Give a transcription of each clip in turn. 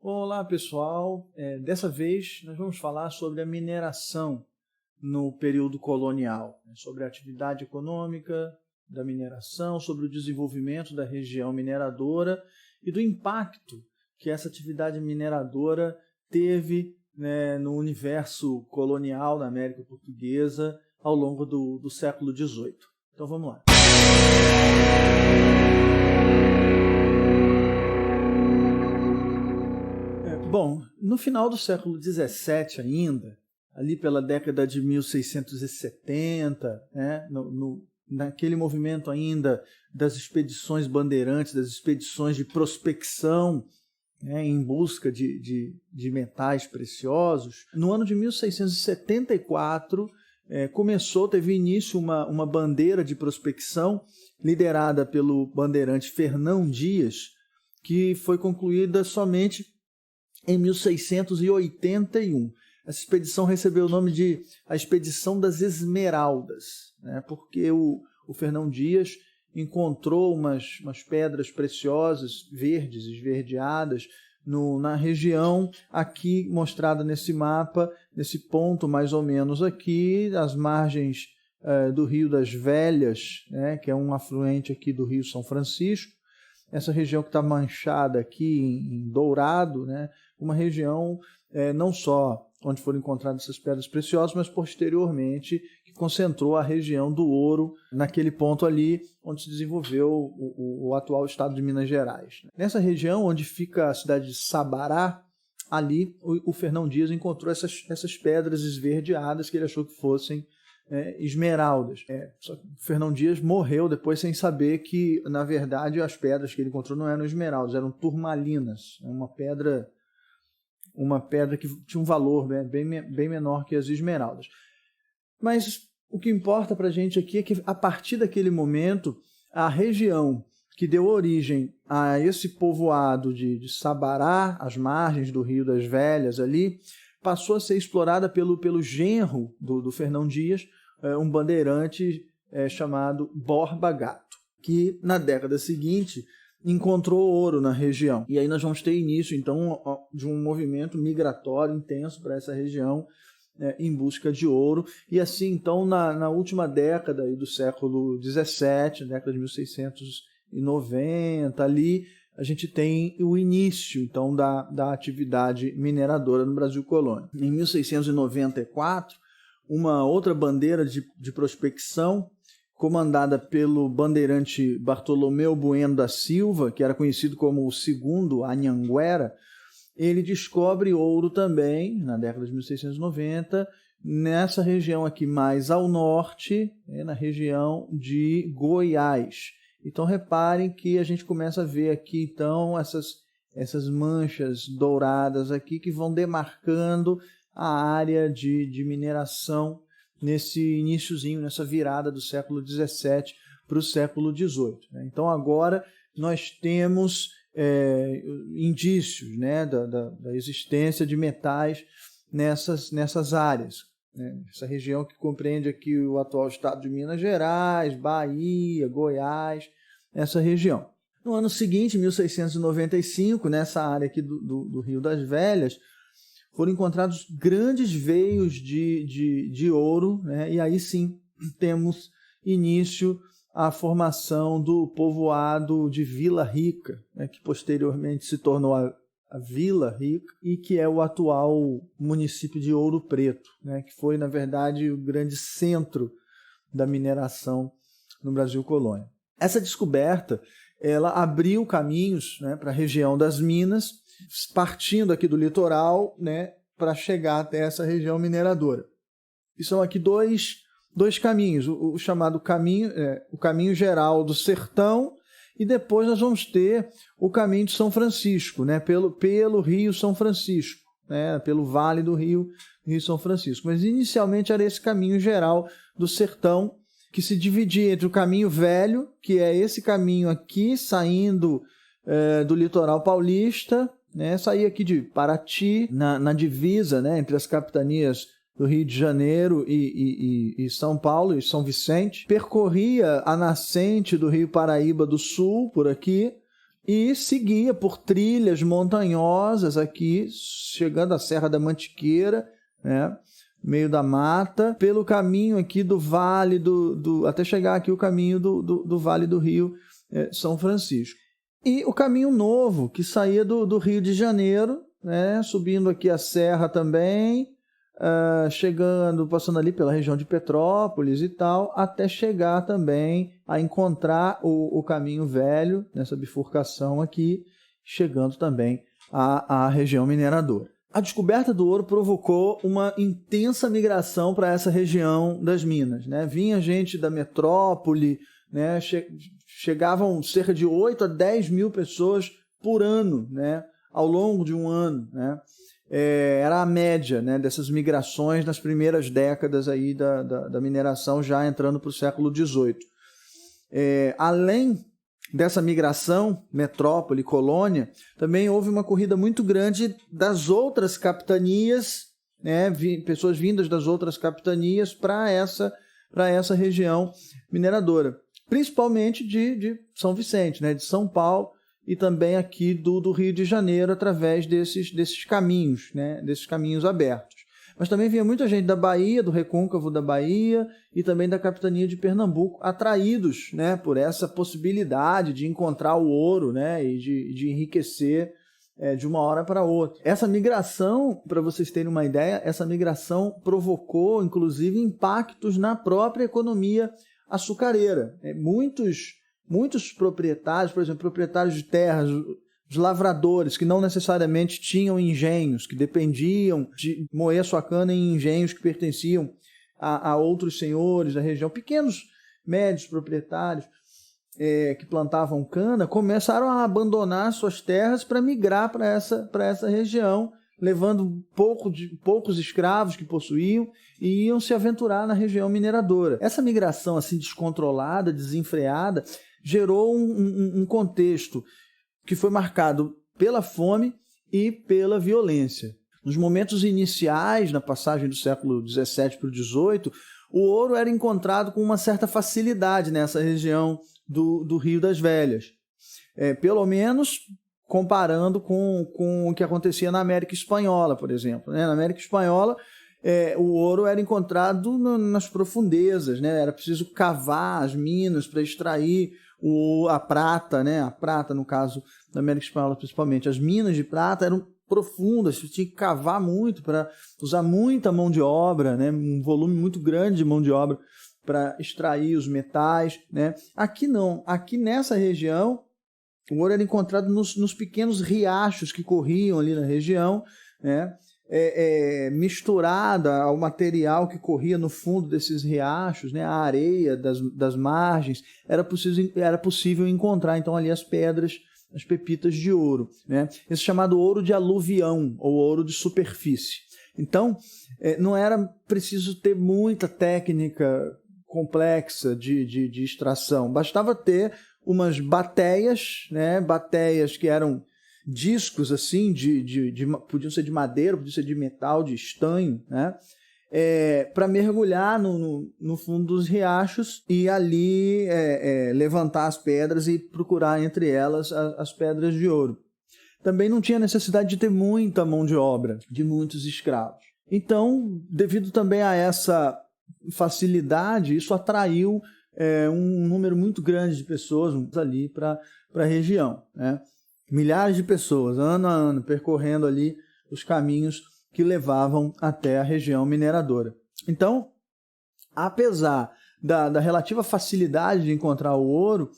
Olá pessoal, dessa vez nós vamos falar sobre a mineração no período colonial, sobre a atividade econômica da mineração, sobre o desenvolvimento da região mineradora e do impacto que essa atividade mineradora teve, no universo colonial da América Portuguesa ao longo do século XVIII. Então vamos lá. Bom, no final do século XVII ainda, ali pela década de 1670, naquele movimento ainda das expedições bandeirantes, das expedições de prospecção, em busca de metais preciosos, no ano de 1674 teve início uma bandeira de prospecção liderada pelo bandeirante Fernão Dias, que foi concluída somente em 1681. Essa expedição recebeu o nome de a Expedição das Esmeraldas, porque o Fernão Dias encontrou umas pedras preciosas, verdes, esverdeadas, na região aqui mostrada nesse mapa, nesse ponto mais ou menos aqui, às margens do Rio das Velhas, que é um afluente aqui do Rio São Francisco. Essa região que está manchada aqui em dourado, uma região não só onde foram encontradas essas pedras preciosas, mas posteriormente que concentrou a região do ouro naquele ponto ali onde se desenvolveu o atual estado de Minas Gerais. Nessa região onde fica a cidade de Sabará, ali o Fernão Dias encontrou essas pedras esverdeadas que ele achou que fossem esmeraldas. Só que o Fernão Dias morreu depois sem saber que, na verdade, as pedras que ele encontrou não eram esmeraldas, eram turmalinas, uma pedra que tinha um valor bem menor que as esmeraldas. Mas o que importa para a gente aqui é que, a partir daquele momento, a região que deu origem a esse povoado de Sabará, às margens do Rio das Velhas ali, passou a ser explorada pelo genro do Fernão Dias, um bandeirante chamado Borba Gato, que na década seguinte encontrou ouro na região. E aí nós vamos ter início, então, de um movimento migratório intenso para essa região em busca de ouro. E assim, então, na última década do século XVII, década de 1690, ali, a gente tem o início, então, da atividade mineradora no Brasil colônia. Em 1694, uma outra bandeira de prospecção, comandada pelo bandeirante Bartolomeu Bueno da Silva, que era conhecido como o segundo Anhanguera, ele descobre ouro também, na década de 1690, nessa região aqui mais ao norte, na região de Goiás. Então reparem que a gente começa a ver aqui então essas manchas douradas aqui que vão demarcando a área de mineração nesse iniciozinho, nessa virada do século XVII para o século XVIII. Então agora nós temos indícios da existência de metais nessas áreas. Essa região que compreende aqui o atual estado de Minas Gerais, Bahia, Goiás, essa região. No ano seguinte, 1695, nessa área aqui do Rio das Velhas, foram encontrados grandes veios de ouro, e aí sim temos início a formação do povoado de Vila Rica, que posteriormente se tornou a Vila Rica e que é o atual município de Ouro Preto, que foi, na verdade, o grande centro da mineração no Brasil colônia. Essa descoberta ela abriu caminhos para a região das Minas, partindo aqui do litoral para chegar até essa região mineradora. E são aqui dois caminhos, o chamado o caminho geral do sertão, e depois nós vamos ter o caminho de São Francisco, pelo Rio São Francisco, pelo vale do Rio São Francisco. Mas inicialmente era esse caminho geral do sertão, que se dividia entre o caminho velho, que é esse caminho aqui, saindo do litoral paulista, saía aqui de Paraty, na divisa entre as capitanias do Rio de Janeiro e São Paulo e São Vicente, percorria a nascente do Rio Paraíba do Sul, por aqui, e seguia por trilhas montanhosas aqui, chegando à Serra da Mantiqueira, né, meio da mata, pelo caminho aqui do vale, até chegar aqui o caminho do Vale do Rio São Francisco. E o caminho novo, que saía do Rio de Janeiro, né, subindo aqui a serra também, chegando, passando ali pela região de Petrópolis e tal, até chegar também a encontrar o caminho velho, nessa bifurcação aqui, chegando também à região mineradora. A descoberta do ouro provocou uma intensa migração para essa região das minas, né? Vinha gente da metrópole, né? Chegavam cerca de 8 a 10 mil pessoas por ano, né? Ao longo de um ano, né? Era a média, né, dessas migrações nas primeiras décadas aí da mineração, já entrando para o século XVIII. Além dessa migração, metrópole, colônia, também houve uma corrida muito grande das outras capitanias, né, pessoas vindas das outras capitanias para essa região mineradora, principalmente de São Vicente, né, de São Paulo, e também aqui do Rio de Janeiro, através desses caminhos, né, desses caminhos abertos. Mas também vinha muita gente da Bahia, do recôncavo da Bahia, e também da capitania de Pernambuco, atraídos, né, por essa possibilidade de encontrar o ouro, né, e de enriquecer de uma hora para outra. Essa migração, para vocês terem uma ideia, essa migração provocou, inclusive, impactos na própria economia açucareira. Muitos proprietários, por exemplo, proprietários de terras, os lavradores, que não necessariamente tinham engenhos, que dependiam de moer sua cana em engenhos que pertenciam a outros senhores da região, pequenos, médios proprietários que plantavam cana, começaram a abandonar suas terras para migrar para essa região, levando poucos escravos que possuíam, e iam se aventurar na região mineradora. Essa migração assim descontrolada, desenfreada, gerou um contexto que foi marcado pela fome e pela violência. Nos momentos iniciais, na passagem do século XVII para o XVIII, o ouro era encontrado com uma certa facilidade nessa região do Rio das Velhas. Pelo menos comparando com o que acontecia na América Espanhola, por exemplo. Na América Espanhola, o ouro era encontrado nas profundezas, né? Era preciso cavar as minas para extrair a prata, né? A prata, no caso da América Espanhola principalmente. As minas de prata eram profundas, você tinha que cavar muito para usar muita mão de obra, né? Um volume muito grande de mão de obra para extrair os metais, né? Aqui não, aqui nessa região o ouro era encontrado nos pequenos riachos que corriam ali na região, né? Misturada ao material que corria no fundo desses riachos, né? A areia das margens, era possível encontrar então ali as pedras, as pepitas de ouro, né? Esse chamado ouro de aluvião, ou ouro de superfície. Então, não era preciso ter muita técnica complexa de extração, bastava ter umas bateias, né? Bateias que eram discos assim, podiam ser de madeira, podiam ser de metal, de estanho, né? Para mergulhar no fundo dos riachos e ali levantar as pedras e procurar entre elas as pedras de ouro. Também não tinha necessidade de ter muita mão de obra, de muitos escravos. Então, devido também a essa facilidade, isso atraiu um número muito grande de pessoas ali para a região, né? Milhares de pessoas, ano a ano, percorrendo ali os caminhos que levavam até a região mineradora. Então, apesar da relativa facilidade de encontrar o ouro,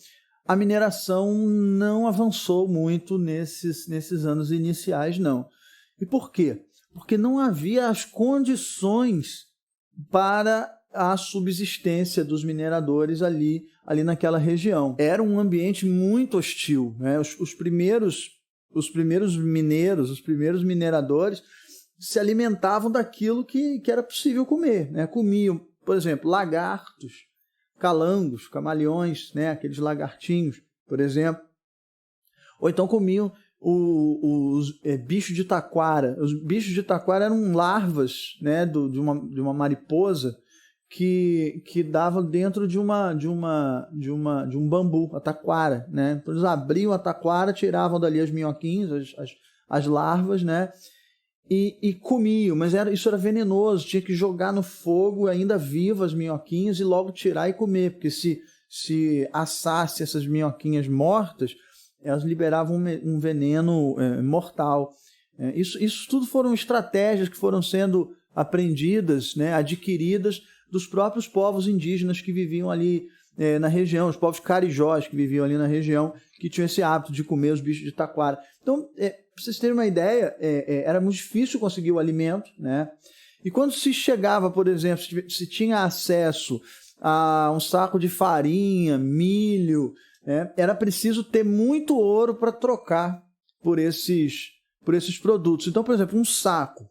a mineração não avançou muito nesses anos iniciais, não. E por quê? Porque não havia as condições para a subsistência dos mineradores ali naquela região. Era um ambiente muito hostil, né? Os primeiros mineiros, os primeiros mineradores se alimentavam daquilo que era possível comer, né? Comiam, por exemplo, lagartos, calangos, camaleões, né? Aqueles lagartinhos, por exemplo. Ou então comiam os bichos de taquara. Os bichos de taquara eram larvas, né? de uma mariposa que dava dentro de um bambu, a taquara, né? Então eles abriam a taquara, tiravam dali as minhoquinhas, as larvas, né? E comiam, mas isso era venenoso, tinha que jogar no fogo ainda vivas as minhoquinhas e logo tirar e comer, porque se assasse essas minhoquinhas mortas, elas liberavam um veneno mortal. Isso tudo foram estratégias que foram sendo aprendidas, né, adquiridas dos próprios povos indígenas que viviam ali na região, os povos carijós que viviam ali na região, que tinham esse hábito de comer os bichos de taquara. Então, para vocês terem uma ideia, era muito difícil conseguir o alimento, né? E quando se chegava, por exemplo, se tinha acesso a um saco de farinha, milho, né, era preciso ter muito ouro para trocar por esses produtos. Então, por exemplo, um saco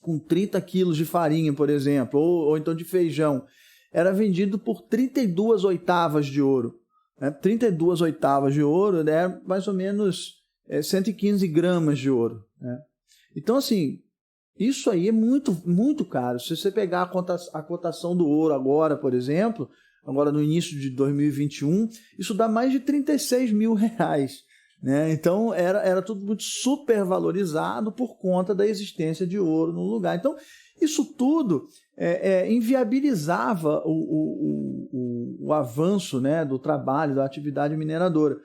com 30 quilos de farinha, por exemplo, ou então de feijão, era vendido por 32 oitavas de ouro. 32 oitavas de ouro é mais ou menos 115 gramas de ouro. Né? Então, assim, isso aí é muito, muito caro. Se você pegar a cotação do ouro agora, por exemplo, agora no início de 2021, isso dá mais de 36 mil reais. Né? Então, era tudo muito super valorizado por conta da existência de ouro no lugar. Então, isso tudo inviabilizava o avanço, né, do trabalho, da atividade mineradora.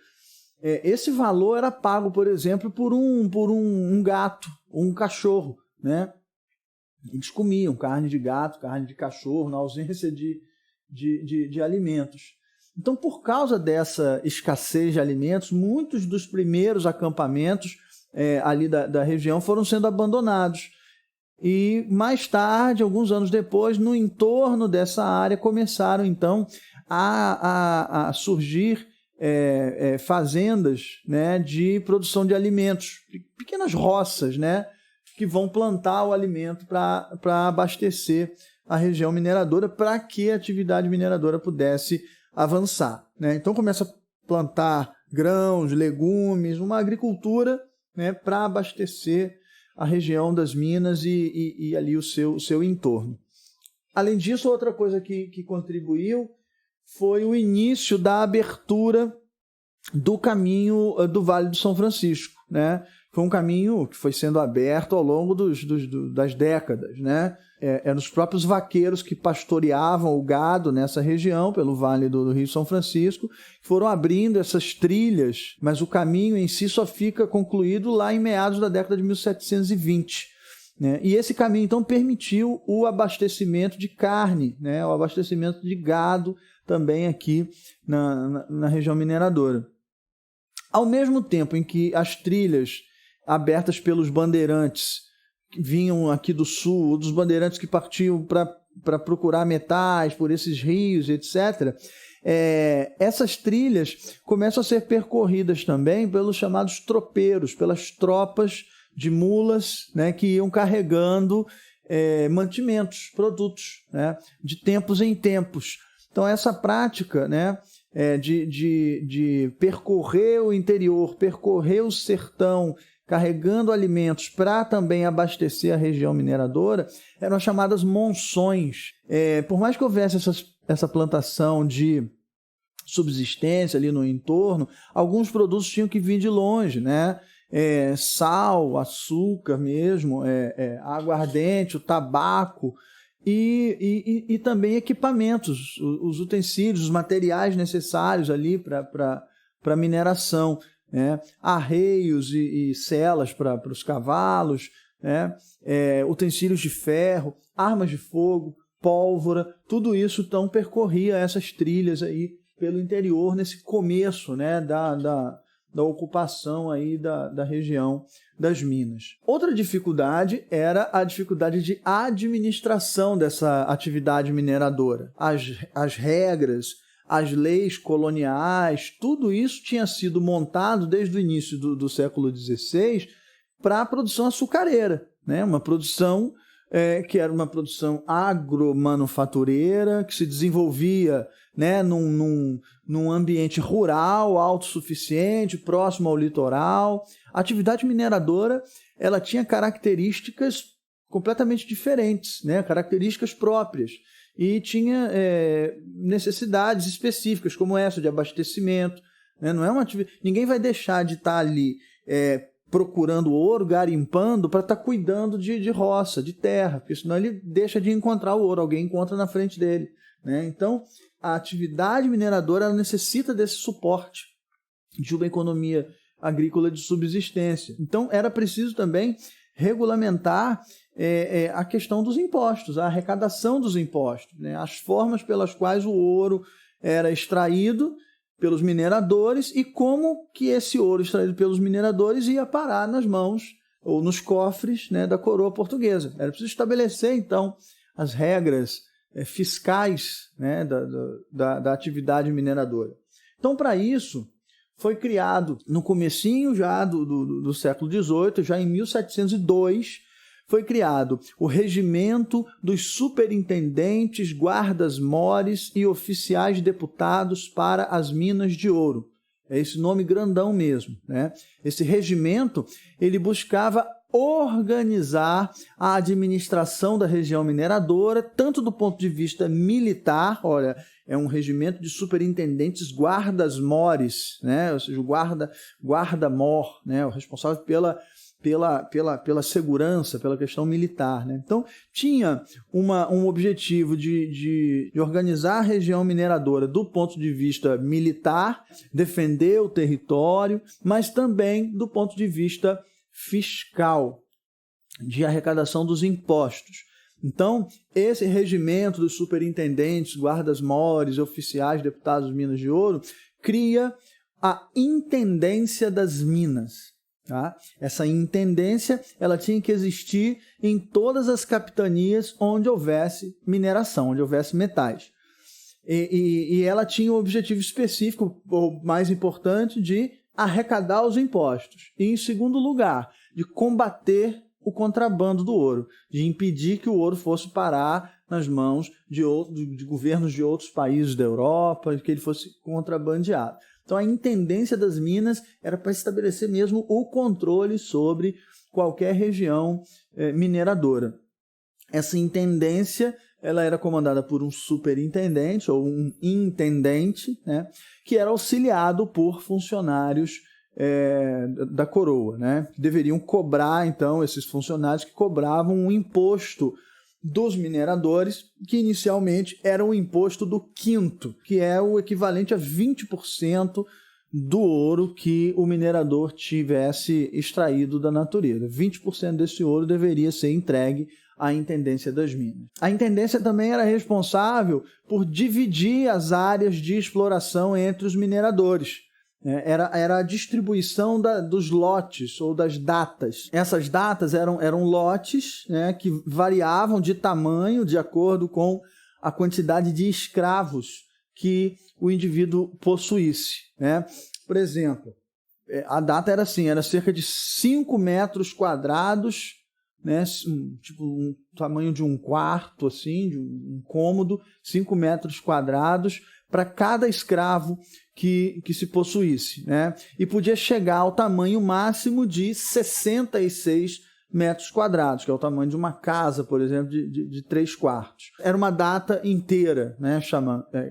Esse valor era pago, por exemplo, por um gato, um cachorro. Né? Eles comiam carne de gato, carne de cachorro, na ausência de alimentos. Então, por causa dessa escassez de alimentos, muitos dos primeiros acampamentos ali da região foram sendo abandonados. E mais tarde, alguns anos depois, no entorno dessa área, começaram então a surgir fazendas, né, de produção de alimentos, pequenas roças, né, que vão plantar o alimento para abastecer a região mineradora, para que a atividade mineradora pudesse avançar. Né? Então começa a plantar grãos, legumes, uma agricultura, né, para abastecer a região das minas e ali o seu entorno. Além disso, outra coisa que contribuiu foi o início da abertura do caminho do Vale do São Francisco. Né? Foi um caminho que foi sendo aberto ao longo das décadas. Né? Eram os próprios vaqueiros que pastoreavam o gado nessa região, pelo Vale do Rio São Francisco, que foram abrindo essas trilhas, mas o caminho em si só fica concluído lá em meados da década de 1720. Né? E esse caminho, então, permitiu o abastecimento de carne, né? O abastecimento de gado também aqui na região mineradora. Ao mesmo tempo em que as trilhas abertas pelos bandeirantes que vinham aqui do sul, dos bandeirantes que partiam para procurar metais por esses rios, etc., essas trilhas começam a ser percorridas também pelos chamados tropeiros, pelas tropas de mulas, né, que iam carregando mantimentos, produtos, né, de tempos em tempos. Então, essa prática, né, de percorrer o interior, percorrer o sertão, carregando alimentos para também abastecer a região mineradora, eram as chamadas monções. Por mais que houvesse essa plantação de subsistência ali no entorno, alguns produtos tinham que vir de longe, né? Sal, açúcar mesmo, aguardente, o tabaco e também equipamentos, os utensílios, os materiais necessários ali para mineração. Né? Arreios e selas para os cavalos, né? Utensílios de ferro, armas de fogo, pólvora, tudo isso então percorria essas trilhas aí pelo interior nesse começo, né, da ocupação aí da região das minas. Outra dificuldade era a dificuldade de administração dessa atividade mineradora. As regras, as leis coloniais, tudo isso tinha sido montado desde o início do século XVI para a produção açucareira, né? Uma produção que era uma produção agromanufatureira, que se desenvolvia, né, num ambiente rural, autossuficiente, próximo ao litoral. A atividade mineradora ela tinha características completamente diferentes, né? Características próprias. e tinha necessidades específicas, como essa de abastecimento, né? Não é uma ninguém vai deixar de estar ali procurando ouro, garimpando, para estar cuidando de roça, de terra, porque senão ele deixa de encontrar o ouro, alguém encontra na frente dele, né? Então, a atividade mineradora ela necessita desse suporte de uma economia agrícola de subsistência. Então, era preciso também regulamentar a questão dos impostos, a arrecadação dos impostos, né? As formas pelas quais o ouro era extraído pelos mineradores e como que esse ouro extraído pelos mineradores ia parar nas mãos ou nos cofres, né, da coroa portuguesa. Era preciso estabelecer, então, as regras fiscais, né, da atividade mineradora. Então, para isso, foi criado no comecinho já do século XVIII, já em 1702, foi criado o Regimento dos Superintendentes, Guardas-Mores e Oficiais Deputados para as Minas de Ouro. É esse nome grandão mesmo, né? Esse regimento, ele buscava organizar a administração da região mineradora, tanto do ponto de vista militar, olha, é um regimento de superintendentes guardas-mores, né? Ou seja, o guarda-mor, né? O responsável pela segurança, pela questão militar, né? Então, tinha um objetivo de organizar a região mineradora do ponto de vista militar, defender o território, mas também do ponto de vista fiscal, de arrecadação dos impostos. Então, esse regimento dos superintendentes, guardas-mores, oficiais, deputados de Minas de Ouro, cria a Intendência das Minas. Tá? Essa intendência ela tinha que existir em todas as capitanias onde houvesse mineração, onde houvesse metais. E ela tinha um objetivo específico, ou mais importante, de arrecadar os impostos. E, em segundo lugar, de combater o contrabando do ouro, de impedir que o ouro fosse parar nas mãos de governos de outros países da Europa, que ele fosse contrabandeado. Então, a Intendência das Minas era para estabelecer mesmo o controle sobre qualquer região mineradora. Essa intendência ela era comandada por um superintendente ou um intendente, né, que era auxiliado por funcionários da coroa, né, que deveriam cobrar, então, esses funcionários que cobravam um imposto dos mineradores, que inicialmente era o imposto do quinto, que é o equivalente a 20% do ouro que o minerador tivesse extraído da natureza. 20% desse ouro deveria ser entregue à Intendência das Minas. A Intendência também era responsável por dividir as áreas de exploração entre os mineradores. Era a distribuição dos lotes ou das datas. Essas datas eram lotes, né, que variavam de tamanho de acordo com a quantidade de escravos que o indivíduo possuísse, né? Por exemplo, a data era assim, era cerca de 5 metros quadrados, né, tipo um tamanho de um quarto, assim, de um cômodo, 5 metros quadrados para cada escravo que se possuísse, né? E podia chegar ao tamanho máximo de 66 metros quadrados, que é o tamanho de uma casa, por exemplo, de 3 quartos. Era uma data inteira, né?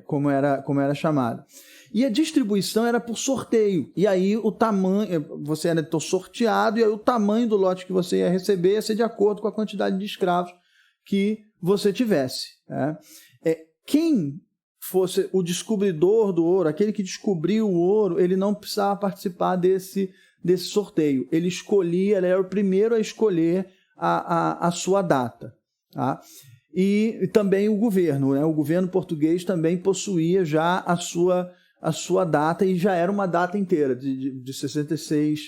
Como era chamada. E a distribuição era por sorteio. E aí o tamanho, você era sorteado, e aí o tamanho do lote que você ia receber ia ser de acordo com a quantidade de escravos que você tivesse, né? Quem fosse o descobridor do ouro, aquele que descobriu o ouro, ele não precisava participar desse sorteio. Ele era o primeiro a escolher a sua data. Tá? E também o governo, né? O governo português também possuía já a sua data, e já era uma data inteira, de 66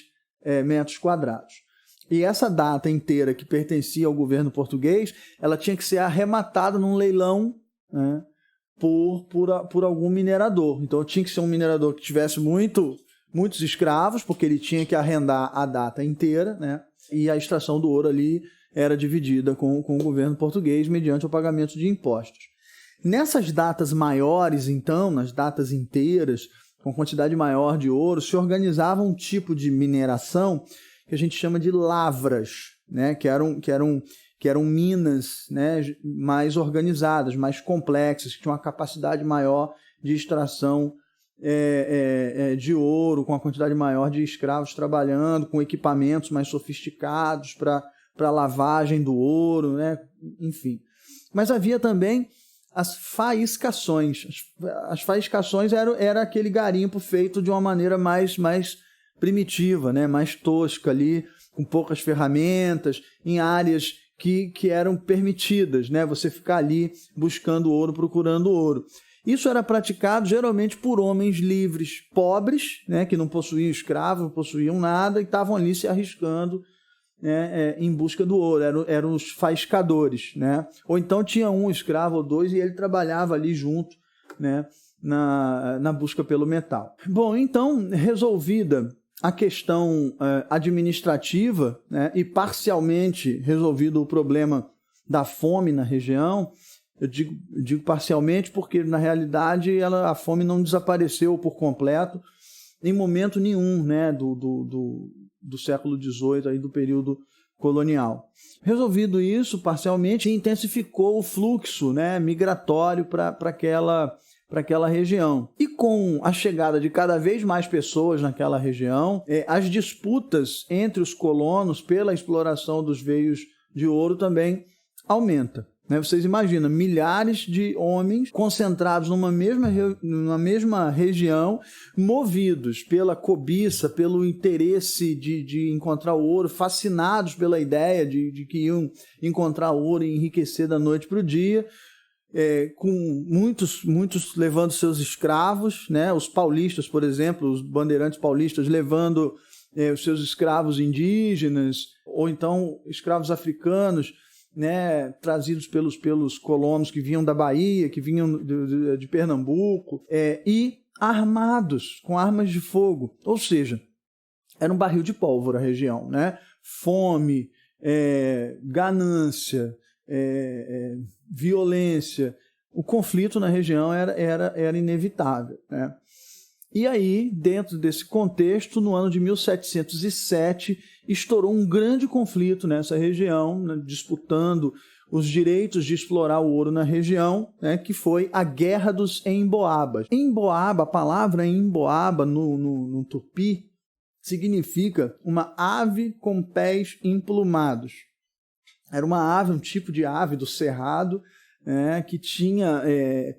metros quadrados. E essa data inteira que pertencia ao governo português, ela tinha que ser arrematada num leilão, né, por algum minerador. Então tinha que ser um minerador que tivesse muitos escravos, porque ele tinha que arrendar a data inteira, né? E a extração do ouro ali era dividida com o governo português mediante o pagamento de impostos. Nessas datas maiores, então, nas datas inteiras, com quantidade maior de ouro, se organizava um tipo de mineração que a gente chama de lavras, né? que eram que eram minas, né, mais organizadas, mais complexas, que tinham uma capacidade maior de extração de ouro, com uma quantidade maior de escravos trabalhando, com equipamentos mais sofisticados para lavagem do ouro, né, enfim. Mas havia também as faiscações. As faiscações era aquele garimpo feito de uma maneira mais primitiva, né, mais tosca ali, com poucas ferramentas, em áreas que eram permitidas, né? Você ficar ali buscando ouro, procurando ouro. Isso era praticado geralmente por homens livres, pobres, né? Que não possuíam escravos, não possuíam nada e estavam ali se arriscando, né? Em busca do ouro. Eram os faiscadores, né? Ou então tinha um escravo ou dois e ele trabalhava ali junto, né? Na busca pelo metal. Bom, então, resolvida a questão administrativa, né, e parcialmente resolvido o problema da fome na região, eu digo parcialmente porque, na realidade, a fome não desapareceu por completo em momento nenhum, né, do século XVIII, aí, do período colonial. Resolvido isso, parcialmente, intensificou o fluxo, né, migratório para aquela região. E com a chegada de cada vez mais pessoas naquela região, as disputas entre os colonos pela exploração dos veios de ouro também aumenta. Né? Vocês imaginam, milhares de homens concentrados numa mesma região, movidos pela cobiça, pelo interesse de encontrar ouro, fascinados pela ideia de que iam encontrar ouro e enriquecer da noite para o dia, com muitos levando seus escravos, né? Os paulistas, por exemplo, os bandeirantes paulistas levando os seus escravos indígenas, ou então escravos africanos, né? Trazidos pelos colonos que vinham da Bahia, que vinham de Pernambuco, e armados com armas de fogo. Ou seja, era um barril de pólvora a região, né? Fome, ganância, violência, o conflito na região era inevitável, né? E aí, dentro desse contexto, no ano de 1707, estourou um grande conflito nessa região, né, disputando os direitos de explorar o ouro na região, né, que foi a Guerra dos Emboabas. Emboaba, a palavra emboaba no tupi, significa uma ave com pés emplumados. Era uma ave, um tipo de ave do cerrado, que tinha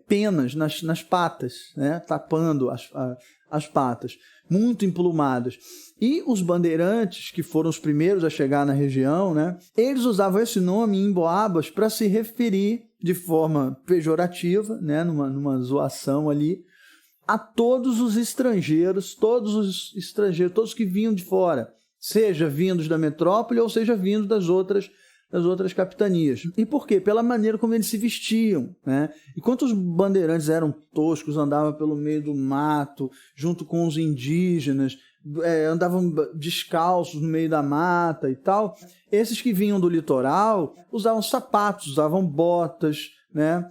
penas nas patas, né, tapando as patas, muito emplumadas. E os bandeirantes, que foram os primeiros a chegar na região, né, eles usavam esse nome, emboabas, para se referir de forma pejorativa, né, numa zoação ali, a todos os estrangeiros, todos que vinham de fora, seja vindos da metrópole ou seja vindos das outras capitanias. E por quê? Pela maneira como eles se vestiam, né? Enquanto os bandeirantes eram toscos, andavam pelo meio do mato, junto com os indígenas, andavam descalços no meio da mata e tal, esses que vinham do litoral usavam sapatos, usavam botas, né?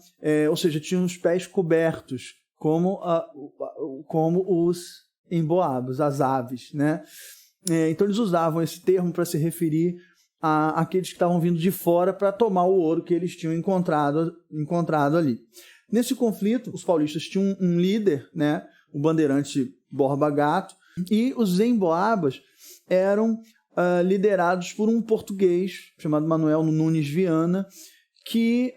Ou seja, tinham os pés cobertos, como os emboabas, as aves, né? Então eles usavam esse termo para se referir àqueles que estavam vindo de fora para tomar o ouro que eles tinham encontrado ali. Nesse conflito, os paulistas tinham um líder, né, o bandeirante Borba Gato, e os emboabas eram liderados por um português chamado Manuel Nunes Viana, que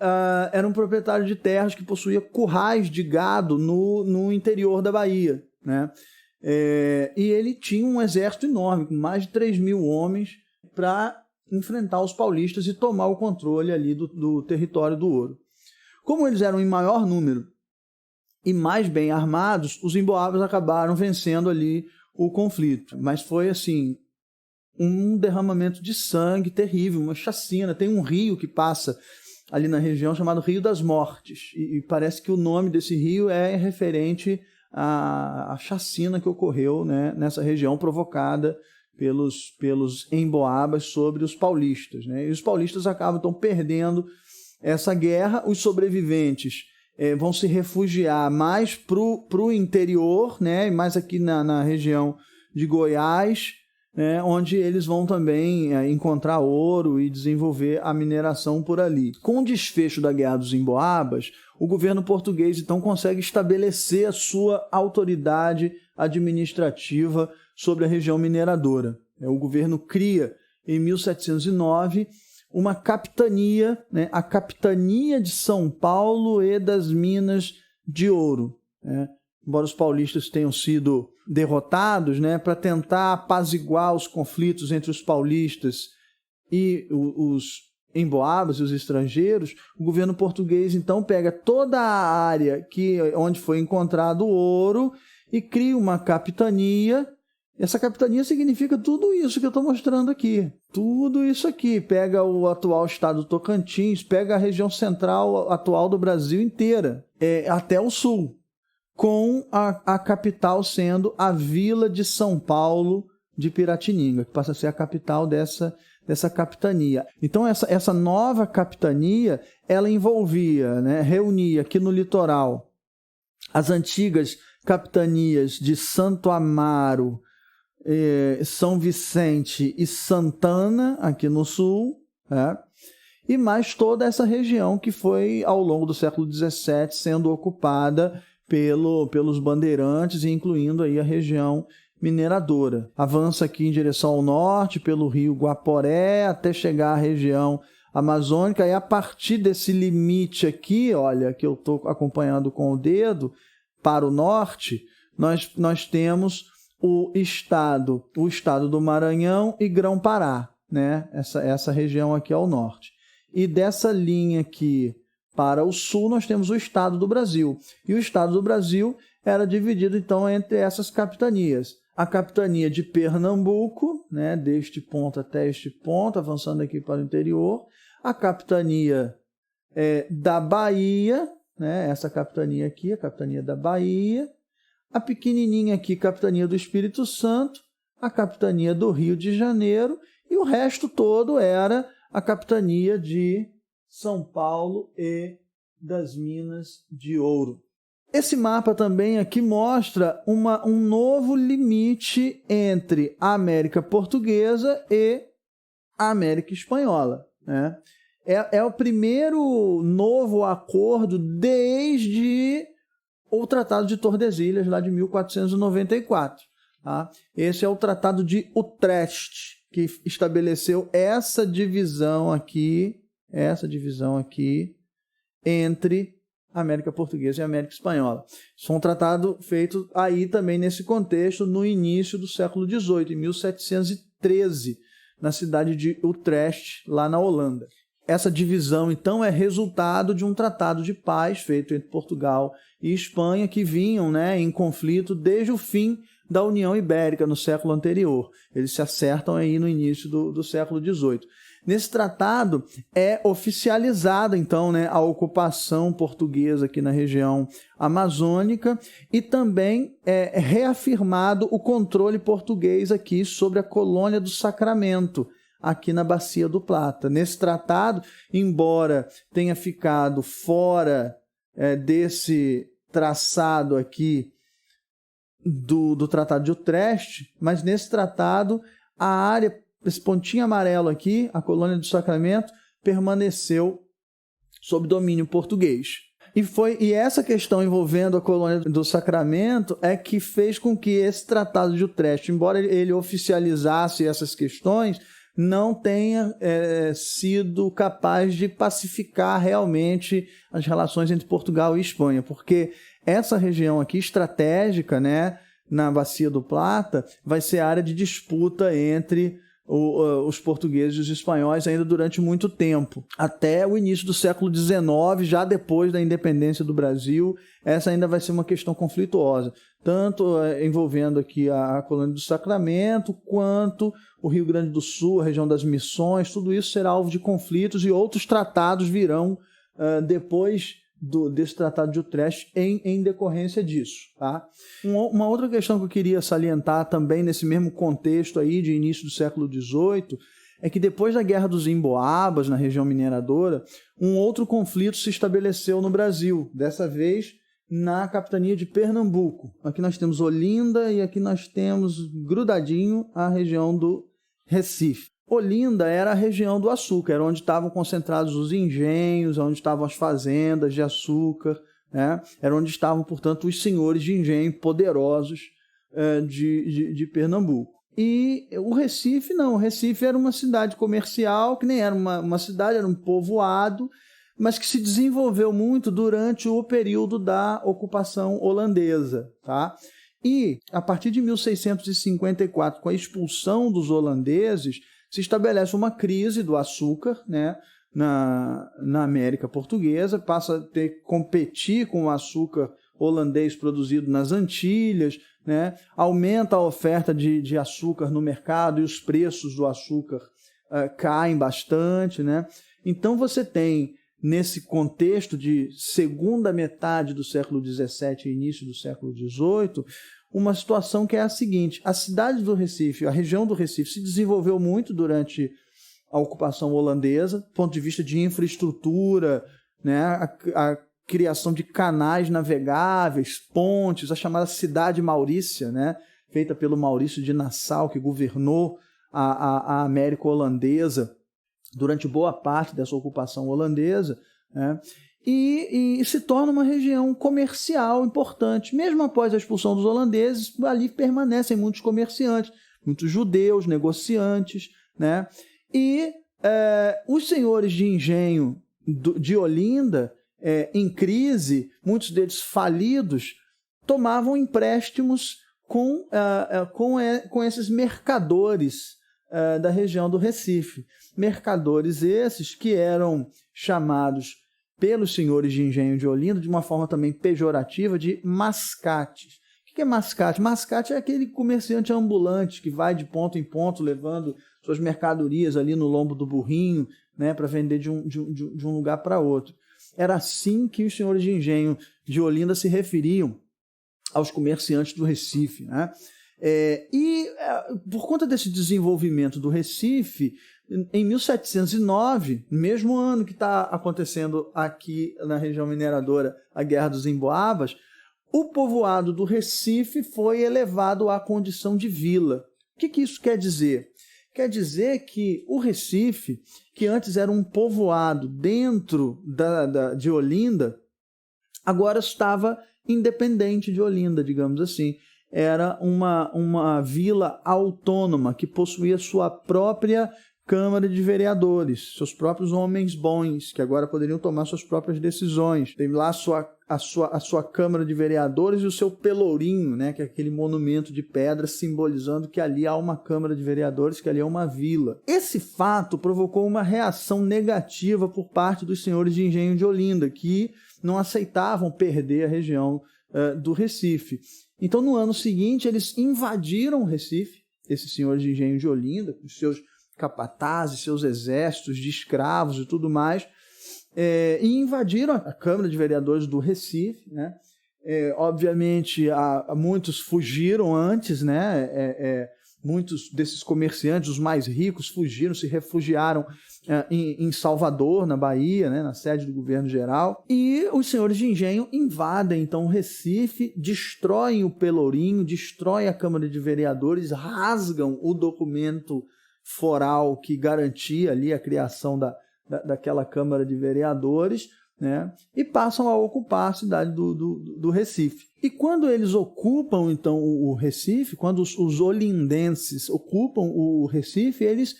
era um proprietário de terras que possuía currais de gado no interior da Bahia, né? E ele tinha um exército enorme, com mais de 3.000 homens, para enfrentar os paulistas e tomar o controle ali do território do ouro. Como eles eram em maior número e mais bem armados, os emboabas acabaram vencendo ali o conflito. Mas foi assim, um derramamento de sangue terrível, uma chacina. Tem um rio que passa ali na região chamado Rio das Mortes, e parece que o nome desse rio é referente à chacina que ocorreu, né, nessa região, provocada pelos emboabas sobre os paulistas, né? E os paulistas acabam então perdendo essa guerra. Os sobreviventes vão se refugiar mais para o interior, né? Mais aqui na região de Goiás, né, onde eles vão também encontrar ouro e desenvolver a mineração por ali. Com o desfecho da Guerra dos Emboabas, o governo português então consegue estabelecer a sua autoridade administrativa sobre a região mineradora. O governo cria, em 1709, uma capitania, né, a Capitania de São Paulo e das Minas de Ouro, né? Embora os paulistas tenham sido derrotados, né, para tentar apaziguar os conflitos entre os paulistas e os emboabas e os estrangeiros, o governo português então pega toda a área onde foi encontrado o ouro e cria uma capitania. Essa capitania significa tudo isso que eu estou mostrando aqui. Tudo isso aqui. Pega o atual estado do Tocantins, pega a região central atual do Brasil inteira, até o sul, com a capital sendo a Vila de São Paulo de Piratininga, que passa a ser a capital dessa capitania. Então, essa nova capitania, ela envolvia, né, reunia aqui no litoral as antigas capitanias de Santo Amaro, São Vicente e Santana, aqui no sul, né? E mais toda essa região que foi, ao longo do século XVII, sendo ocupada pelos bandeirantes, incluindo aí a região mineradora. Avança aqui em direção ao norte, pelo rio Guaporé, até chegar à região amazônica, e a partir desse limite aqui, olha, que eu estou acompanhando com o dedo, para o norte, nós temos o estado do Maranhão e Grão-Pará, né? Essa região aqui ao norte. E dessa linha aqui para o sul, nós temos o estado do Brasil. E o estado do Brasil era dividido, então, entre essas capitanias. A capitania de Pernambuco, né, deste ponto até este ponto, avançando aqui para o interior. A capitania da Bahia, né, essa capitania aqui, a capitania da Bahia. A pequenininha aqui, capitania do Espírito Santo, a capitania do Rio de Janeiro, e o resto todo era a capitania de São Paulo e das Minas de Ouro. Esse mapa também aqui mostra um novo limite entre a América Portuguesa e a América Espanhola, né? É o primeiro novo acordo desde o Tratado de Tordesilhas, lá de 1494. Tá? Esse é o Tratado de Utrecht, que estabeleceu essa divisão aqui entre a América Portuguesa e a América Espanhola. Isso foi um tratado feito aí também nesse contexto, no início do século XVIII, em 1713, na cidade de Utrecht, lá na Holanda. Essa divisão, então, é resultado de um tratado de paz feito entre Portugal e Espanha, que vinham, né, em conflito desde o fim da União Ibérica, no século anterior. Eles se acertam aí no início do século XVIII. Nesse tratado é oficializada, então, né, a ocupação portuguesa aqui na região amazônica, e também é reafirmado o controle português aqui sobre a colônia do Sacramento, aqui na Bacia do Plata. Nesse tratado, embora tenha ficado fora desse traçado aqui do Tratado de Utrecht, mas nesse tratado a área, esse pontinho amarelo aqui, a colônia do Sacramento, permaneceu sob domínio português. E essa questão envolvendo a colônia do Sacramento é que fez com que esse Tratado de Utrecht, embora ele oficializasse essas questões, não tenha sido capaz de pacificar realmente as relações entre Portugal e Espanha, porque essa região aqui estratégica, né, na Bacia do Plata, vai ser área de disputa entre os portugueses e os espanhóis ainda durante muito tempo, até o início do século XIX, já depois da independência do Brasil. Essa ainda vai ser uma questão conflituosa, tanto envolvendo aqui a colônia do Sacramento, quanto o Rio Grande do Sul, a região das Missões. Tudo isso será alvo de conflitos, e outros tratados virão depois desse Tratado de Utrecht em decorrência disso. Tá? Uma outra questão que eu queria salientar também nesse mesmo contexto aí de início do século XVIII é que depois da Guerra dos Emboabas, na região mineradora, um outro conflito se estabeleceu no Brasil, dessa vez na capitania de Pernambuco. Aqui nós temos Olinda e aqui nós temos grudadinho a região do Recife. Olinda era a região do açúcar, era onde estavam concentrados os engenhos, onde estavam as fazendas de açúcar, né? Era onde estavam, portanto, os senhores de engenho poderosos de Pernambuco. E o Recife não, o Recife era uma cidade comercial, que nem era uma cidade, era um povoado, mas que se desenvolveu muito durante o período da ocupação holandesa, tá? E, a partir de 1654, com a expulsão dos holandeses, se estabelece uma crise do açúcar, né, na América Portuguesa, passa a ter que competir com o açúcar holandês produzido nas Antilhas, né, aumenta a oferta de açúcar no mercado e os preços do açúcar caem bastante, né? Então você tem, nesse contexto de segunda metade do século XVII e início do século XVIII, uma situação que é a seguinte: a cidade do Recife, a região do Recife, se desenvolveu muito durante a ocupação holandesa, do ponto de vista de infraestrutura, né, a criação de canais navegáveis, pontes, a chamada Cidade Maurícia, né, feita pelo Maurício de Nassau, que governou a América holandesa durante boa parte dessa ocupação holandesa, né? E se torna uma região comercial importante. Mesmo após a expulsão dos holandeses, ali permanecem muitos comerciantes, muitos judeus, negociantes, né? E os senhores de engenho de Olinda, em crise, muitos deles falidos, tomavam empréstimos com esses mercadores da região do Recife. Mercadores esses que eram chamados pelos senhores de engenho de Olinda, de uma forma também pejorativa, de mascates. O que é mascate? Mascate é aquele comerciante ambulante que vai de ponto em ponto levando suas mercadorias ali no lombo do burrinho, né, para vender de um lugar para outro. Era assim que os senhores de engenho de Olinda se referiam aos comerciantes do Recife, né? Por conta desse desenvolvimento do Recife, em 1709, no mesmo ano que está acontecendo aqui na região mineradora a Guerra dos Emboabas, o povoado do Recife foi elevado à condição de vila. O que isso quer dizer? Quer dizer que o Recife, que antes era um povoado dentro de Olinda, agora estava independente de Olinda, digamos assim. Era uma vila autônoma que possuía sua própria Câmara de Vereadores, seus próprios homens bons, que agora poderiam tomar suas próprias decisões. Tem lá a sua Câmara de Vereadores e o seu pelourinho, né, que é aquele monumento de pedra simbolizando que ali há uma Câmara de Vereadores, que ali é uma vila. Esse fato provocou uma reação negativa por parte dos senhores de engenho de Olinda, que não aceitavam perder a região do Recife. Então, no ano seguinte, eles invadiram o Recife, esses senhores de engenho de Olinda, com os seus capatazes, seus exércitos de escravos e tudo mais, e invadiram a Câmara de Vereadores do Recife, né? Obviamente, muitos fugiram antes, né? Muitos desses comerciantes, os mais ricos, fugiram, se refugiaram em Salvador, na Bahia, né, na sede do governo geral. E os senhores de engenho invadem, então, o Recife, destroem o pelourinho, destroem a Câmara de Vereadores, rasgam o documento foral que garantia ali a criação daquela Câmara de Vereadores, né, e passam a ocupar a cidade do Recife. E quando eles ocupam, então, o Recife, quando os olindenses ocupam o Recife, eles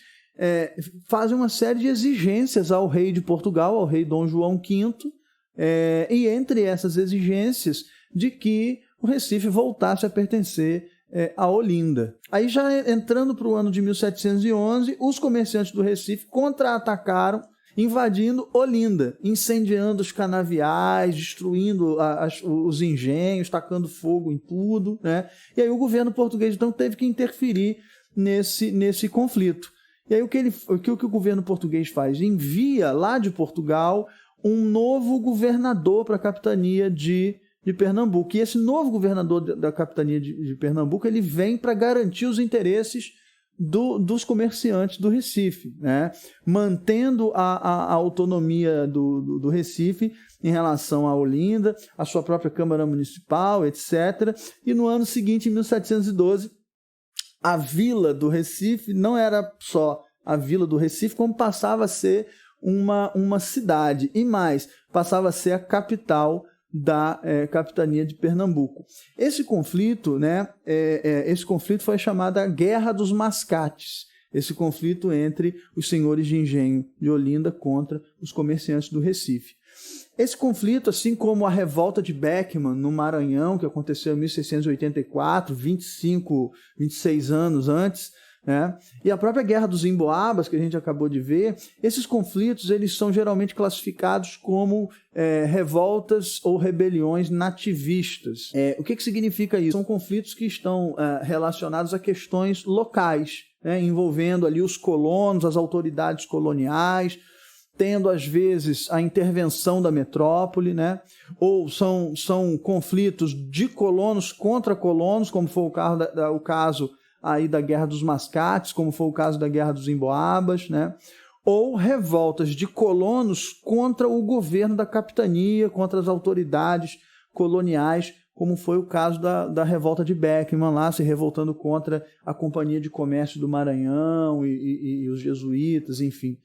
fazem uma série de exigências ao rei de Portugal, ao rei Dom João V, e entre essas exigências de que o Recife voltasse a pertencer a Olinda. Aí já entrando para o ano de 1711, os comerciantes do Recife contra-atacaram, invadindo Olinda, incendiando os canaviais, destruindo os engenhos, tacando fogo em tudo, né? E aí o governo português então teve que interferir nesse conflito. E aí o que o governo português faz? Envia lá de Portugal um novo governador para a capitania de Pernambuco. E esse novo governador da capitania de Pernambuco, ele vem para garantir os interesses dos comerciantes do Recife, né? Mantendo a autonomia do Recife em relação a Olinda, a sua própria Câmara Municipal, etc. E no ano seguinte, em 1712, a vila do Recife não era só a vila do Recife, como passava a ser uma cidade, e mais, passava a ser a capital da capitania de Pernambuco. Esse conflito, né, esse conflito foi chamado a Guerra dos Mascates, esse conflito entre os senhores de engenho de Olinda contra os comerciantes do Recife. Esse conflito, assim como a revolta de Beckman no Maranhão, que aconteceu em 1684, 26 anos antes, né? E a própria Guerra dos Emboabas, que a gente acabou de ver, esses conflitos eles são geralmente classificados como revoltas ou rebeliões nativistas. O que significa isso? São conflitos que estão relacionados a questões locais, né? Envolvendo ali os colonos, as autoridades coloniais, tendo às vezes a intervenção da metrópole, né? Ou são conflitos de colonos contra colonos, como foi o caso aí da Guerra dos Mascates, como foi o caso da Guerra dos Emboabas, né? Ou revoltas de colonos contra o governo da capitania, contra as autoridades coloniais, como foi o caso da revolta de Beckman, lá se revoltando contra a Companhia de Comércio do Maranhão e os jesuítas, enfim.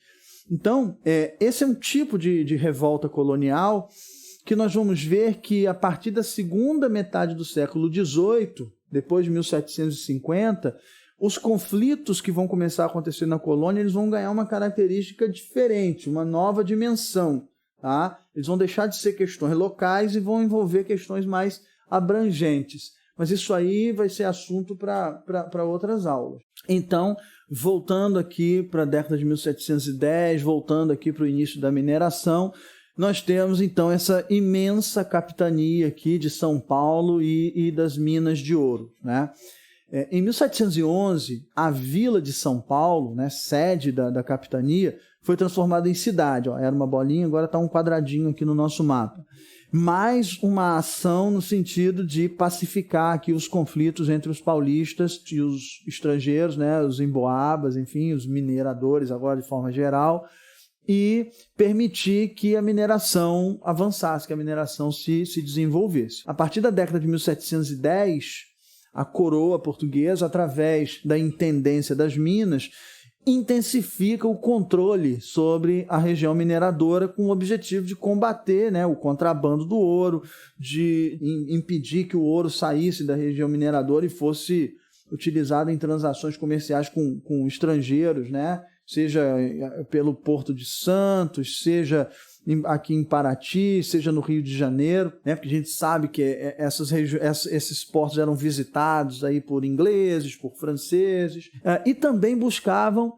Então, esse é um tipo de revolta colonial que nós vamos ver que, a partir da segunda metade do século XVIII, depois de 1750, os conflitos que vão começar a acontecer na colônia, eles vão ganhar uma característica diferente, uma nova dimensão. Tá? Eles vão deixar de ser questões locais e vão envolver questões mais abrangentes. Mas isso aí vai ser assunto para outras aulas. Então, voltando aqui para a década de 1710, voltando aqui para o início da mineração, nós temos então essa imensa capitania aqui de São Paulo e das minas de ouro, né? Em 1711, a vila de São Paulo, né, sede da capitania, foi transformada em cidade. Ó, era uma bolinha, agora está um quadradinho aqui no nosso mapa. Mais uma ação no sentido de pacificar aqui os conflitos entre os paulistas e os estrangeiros, né, os emboabas, enfim, os mineradores agora de forma geral, e permitir que a mineração avançasse, que a mineração se desenvolvesse. A partir da década de 1710, a coroa portuguesa, através da Intendência das Minas, intensifica o controle sobre a região mineradora com o objetivo de combater, né, o contrabando do ouro, de impedir que o ouro saísse da região mineradora e fosse utilizado em transações comerciais com estrangeiros, né, seja pelo Porto de Santos, seja aqui em Paraty, seja no Rio de Janeiro, né? Porque a gente sabe que esses portos eram visitados aí por ingleses, por franceses, e também buscavam,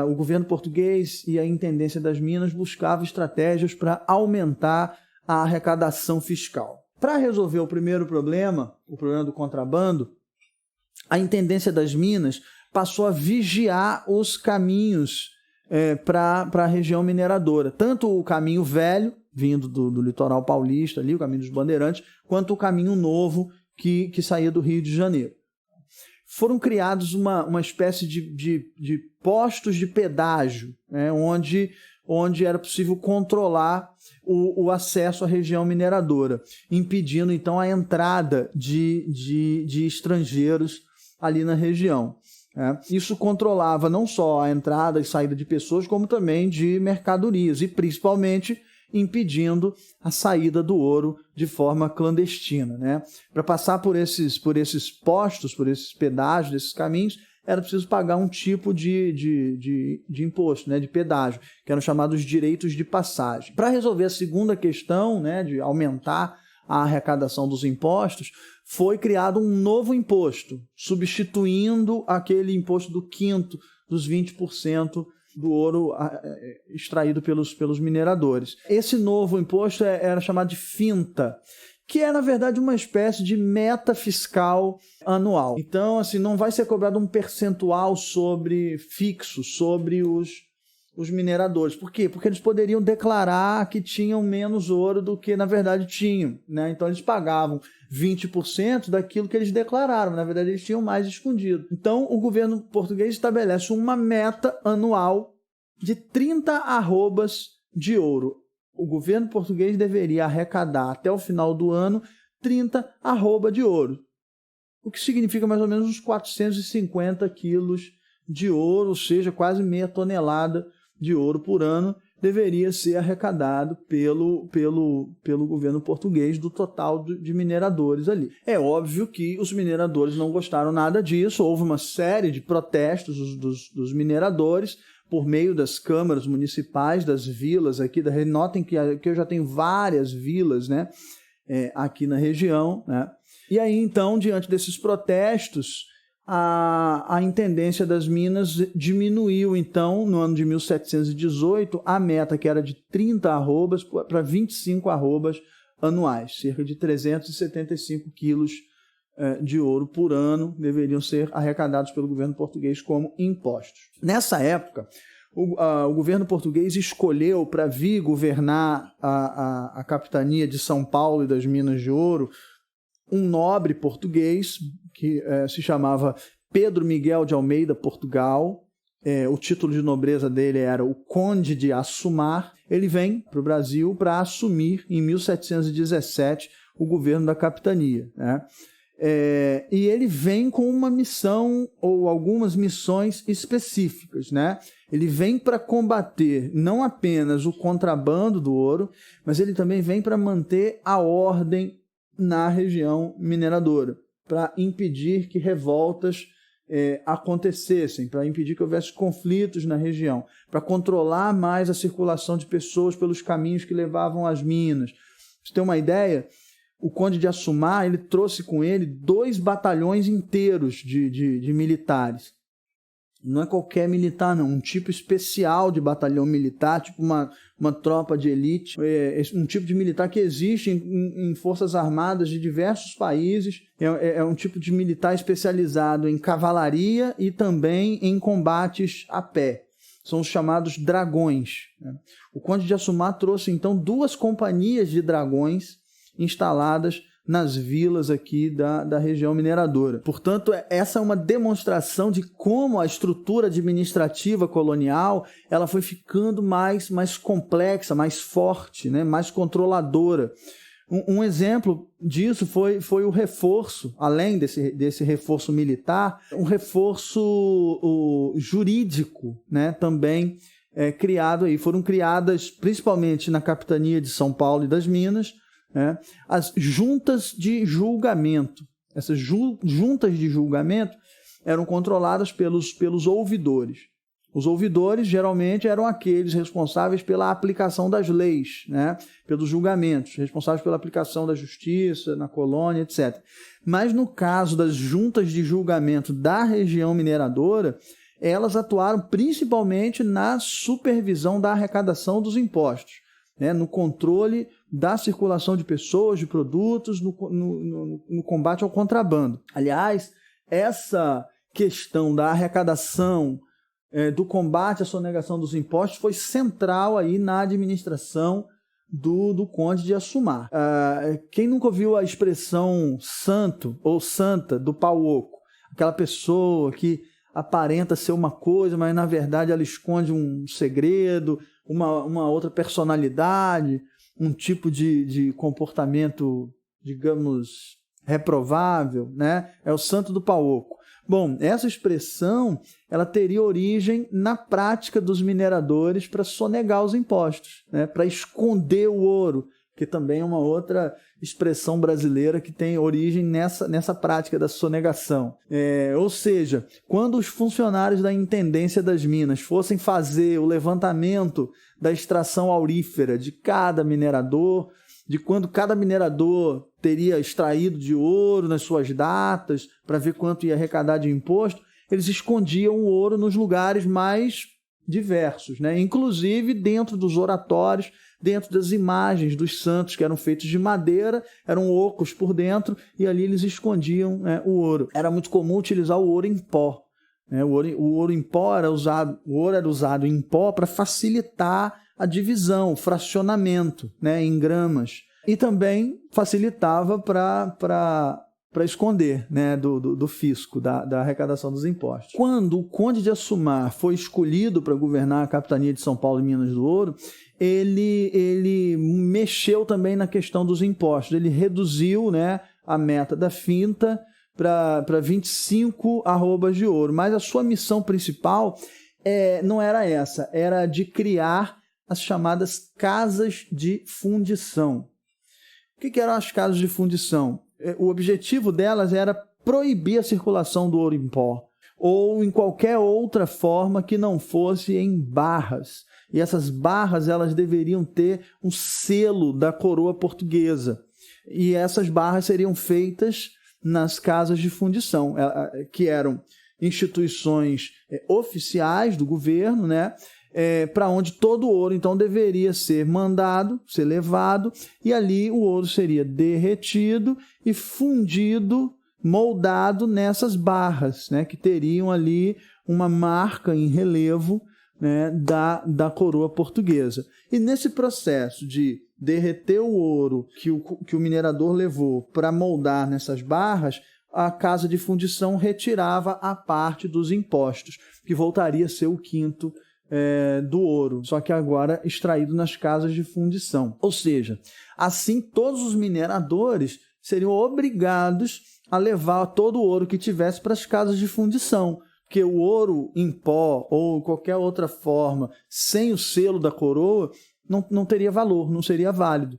o governo português e a Intendência das Minas buscavam estratégias para aumentar a arrecadação fiscal. Para resolver o primeiro problema, o problema do contrabando, a Intendência das Minas passou a vigiar os caminhos para a região mineradora, tanto o caminho velho, vindo do litoral paulista, ali, o caminho dos Bandeirantes, quanto o caminho novo que saía do Rio de Janeiro. Foram criados uma espécie de postos de pedágio, né, onde era possível controlar o acesso à região mineradora, impedindo então a entrada de estrangeiros ali na região. Isso controlava não só a entrada e saída de pessoas, como também de mercadorias, e principalmente impedindo a saída do ouro de forma clandestina, né? Para passar por esses postos, por esses pedágios, desses caminhos, era preciso pagar um tipo de imposto, né? De pedágio, que eram chamados direitos de passagem. Para resolver a segunda questão, né? De aumentar a arrecadação dos impostos, foi criado um novo imposto, substituindo aquele imposto do quinto, dos 20% do ouro extraído pelos mineradores. Esse novo imposto era chamado de finta, que é, na verdade, uma espécie de meta fiscal anual. Então, assim, não vai ser cobrado um percentual fixo sobre os mineradores. Por quê? Porque eles poderiam declarar que tinham menos ouro do que na verdade tinham, né? Então eles pagavam 20% daquilo que eles declararam, na verdade eles tinham mais escondido. Então o governo português estabelece uma meta anual de 30 arrobas de ouro. O governo português deveria arrecadar até o final do ano 30 arroba de ouro, o que significa mais ou menos uns 450 quilos de ouro, ou seja, quase meia tonelada de ouro por ano deveria ser arrecadado pelo governo português do total de mineradores ali. É óbvio que os mineradores não gostaram nada disso, houve uma série de protestos dos mineradores por meio das câmaras municipais, das vilas aqui. Notem que eu já tenho várias vilas, né, aqui na região, né? E aí, então, diante desses protestos, a intendência das minas diminuiu, então, no ano de 1718, a meta que era de 30 arrobas para 25 arrobas anuais, cerca de 375 quilos de ouro por ano deveriam ser arrecadados pelo governo português como impostos. Nessa época, o governo português escolheu para vir governar a capitania de São Paulo e das Minas de Ouro um nobre português que se chamava Pedro Miguel de Almeida Portugal. O título de nobreza dele era o Conde de Assumar. Ele vem para o Brasil para assumir, em 1717, o governo da capitania, né? E ele vem com uma missão ou algumas missões específicas, né? Ele vem para combater não apenas o contrabando do ouro, mas ele também vem para manter a ordem na região mineradora, para impedir que revoltas acontecessem, para impedir que houvesse conflitos na região, para controlar mais a circulação de pessoas pelos caminhos que levavam às minas. Pra você ter uma ideia, o Conde de Assumar, ele trouxe com ele 2 batalhões inteiros de militares. Não é qualquer militar, não. Um tipo especial de batalhão militar, tipo uma tropa de elite. Um tipo de militar que existe em forças armadas de diversos países. É um tipo de militar especializado em cavalaria e também em combates a pé. São os chamados dragões, né? O Conde de Assumar trouxe, então, 2 companhias de dragões instaladas nas vilas aqui da região mineradora. Portanto, essa é uma demonstração de como a estrutura administrativa colonial ela foi ficando mais complexa, mais forte, né? Mais controladora. Um exemplo disso foi o reforço, além desse reforço militar, um reforço jurídico, né? Também criado aí. Foram criadas, principalmente na capitania de São Paulo e das Minas, as juntas de julgamento. Essas juntas de julgamento eram controladas pelos ouvidores. Os ouvidores geralmente eram aqueles responsáveis pela aplicação das leis, né? Pelos julgamentos, responsáveis pela aplicação da justiça na colônia, etc. Mas no caso das juntas de julgamento da região mineradora, elas atuaram principalmente na supervisão da arrecadação dos impostos, né? No controle da circulação de pessoas, de produtos, no combate ao contrabando. Aliás, essa questão da arrecadação, do combate à sonegação dos impostos foi central aí na administração do Conde de Assumar. Quem nunca ouviu a expressão santo ou santa do pau oco? Aquela pessoa que aparenta ser uma coisa, mas na verdade ela esconde um segredo, uma outra personalidade, um tipo de comportamento, digamos, reprovável, né? É o santo do pau oco. Bom, essa expressão ela teria origem na prática dos mineradores para sonegar os impostos, né? Para esconder o ouro, que também é uma outra expressão brasileira que tem origem nessa prática da sonegação. Ou seja, quando os funcionários da Intendência das Minas fossem fazer o levantamento da extração aurífera de cada minerador, de quando cada minerador teria extraído de ouro nas suas datas, para ver quanto ia arrecadar de imposto, eles escondiam o ouro nos lugares mais diversos, né? Inclusive dentro dos oratórios, dentro das imagens dos santos, que eram feitos de madeira, eram ocos por dentro, e ali eles escondiam, né, o ouro. Era muito comum utilizar o ouro em pó, né? O ouro em pó era usado em pó para facilitar a divisão, o fracionamento, né, em gramas. E também facilitava para esconder, né, do fisco, da arrecadação dos impostos. Quando o Conde de Assumar foi escolhido para governar a capitania de São Paulo e Minas do Ouro, ele mexeu também na questão dos impostos. Ele reduziu, né, a meta da finta para 25 arrobas de ouro. Mas a sua missão principal não era essa, era de criar as chamadas casas de fundição. O que eram as casas de fundição? O objetivo delas era proibir a circulação do ouro em pó ou em qualquer outra forma que não fosse em barras. E essas barras elas deveriam ter um selo da coroa portuguesa. E essas barras seriam feitas nas casas de fundição, que eram instituições oficiais do governo, né? Para onde todo o ouro, então, deveria ser mandado, ser levado, e ali o ouro seria derretido e fundido, moldado nessas barras, né, que teriam ali uma marca em relevo, né, da coroa portuguesa. E nesse processo de derreter o ouro que o minerador levou para moldar nessas barras, a casa de fundição retirava a parte dos impostos, que voltaria a ser o quinto do ouro, só que agora extraído nas casas de fundição. Ou seja, assim todos os mineradores seriam obrigados a levar todo o ouro que tivesse para as casas de fundição, porque o ouro em pó ou qualquer outra forma, sem o selo da coroa, não teria valor, não seria válido.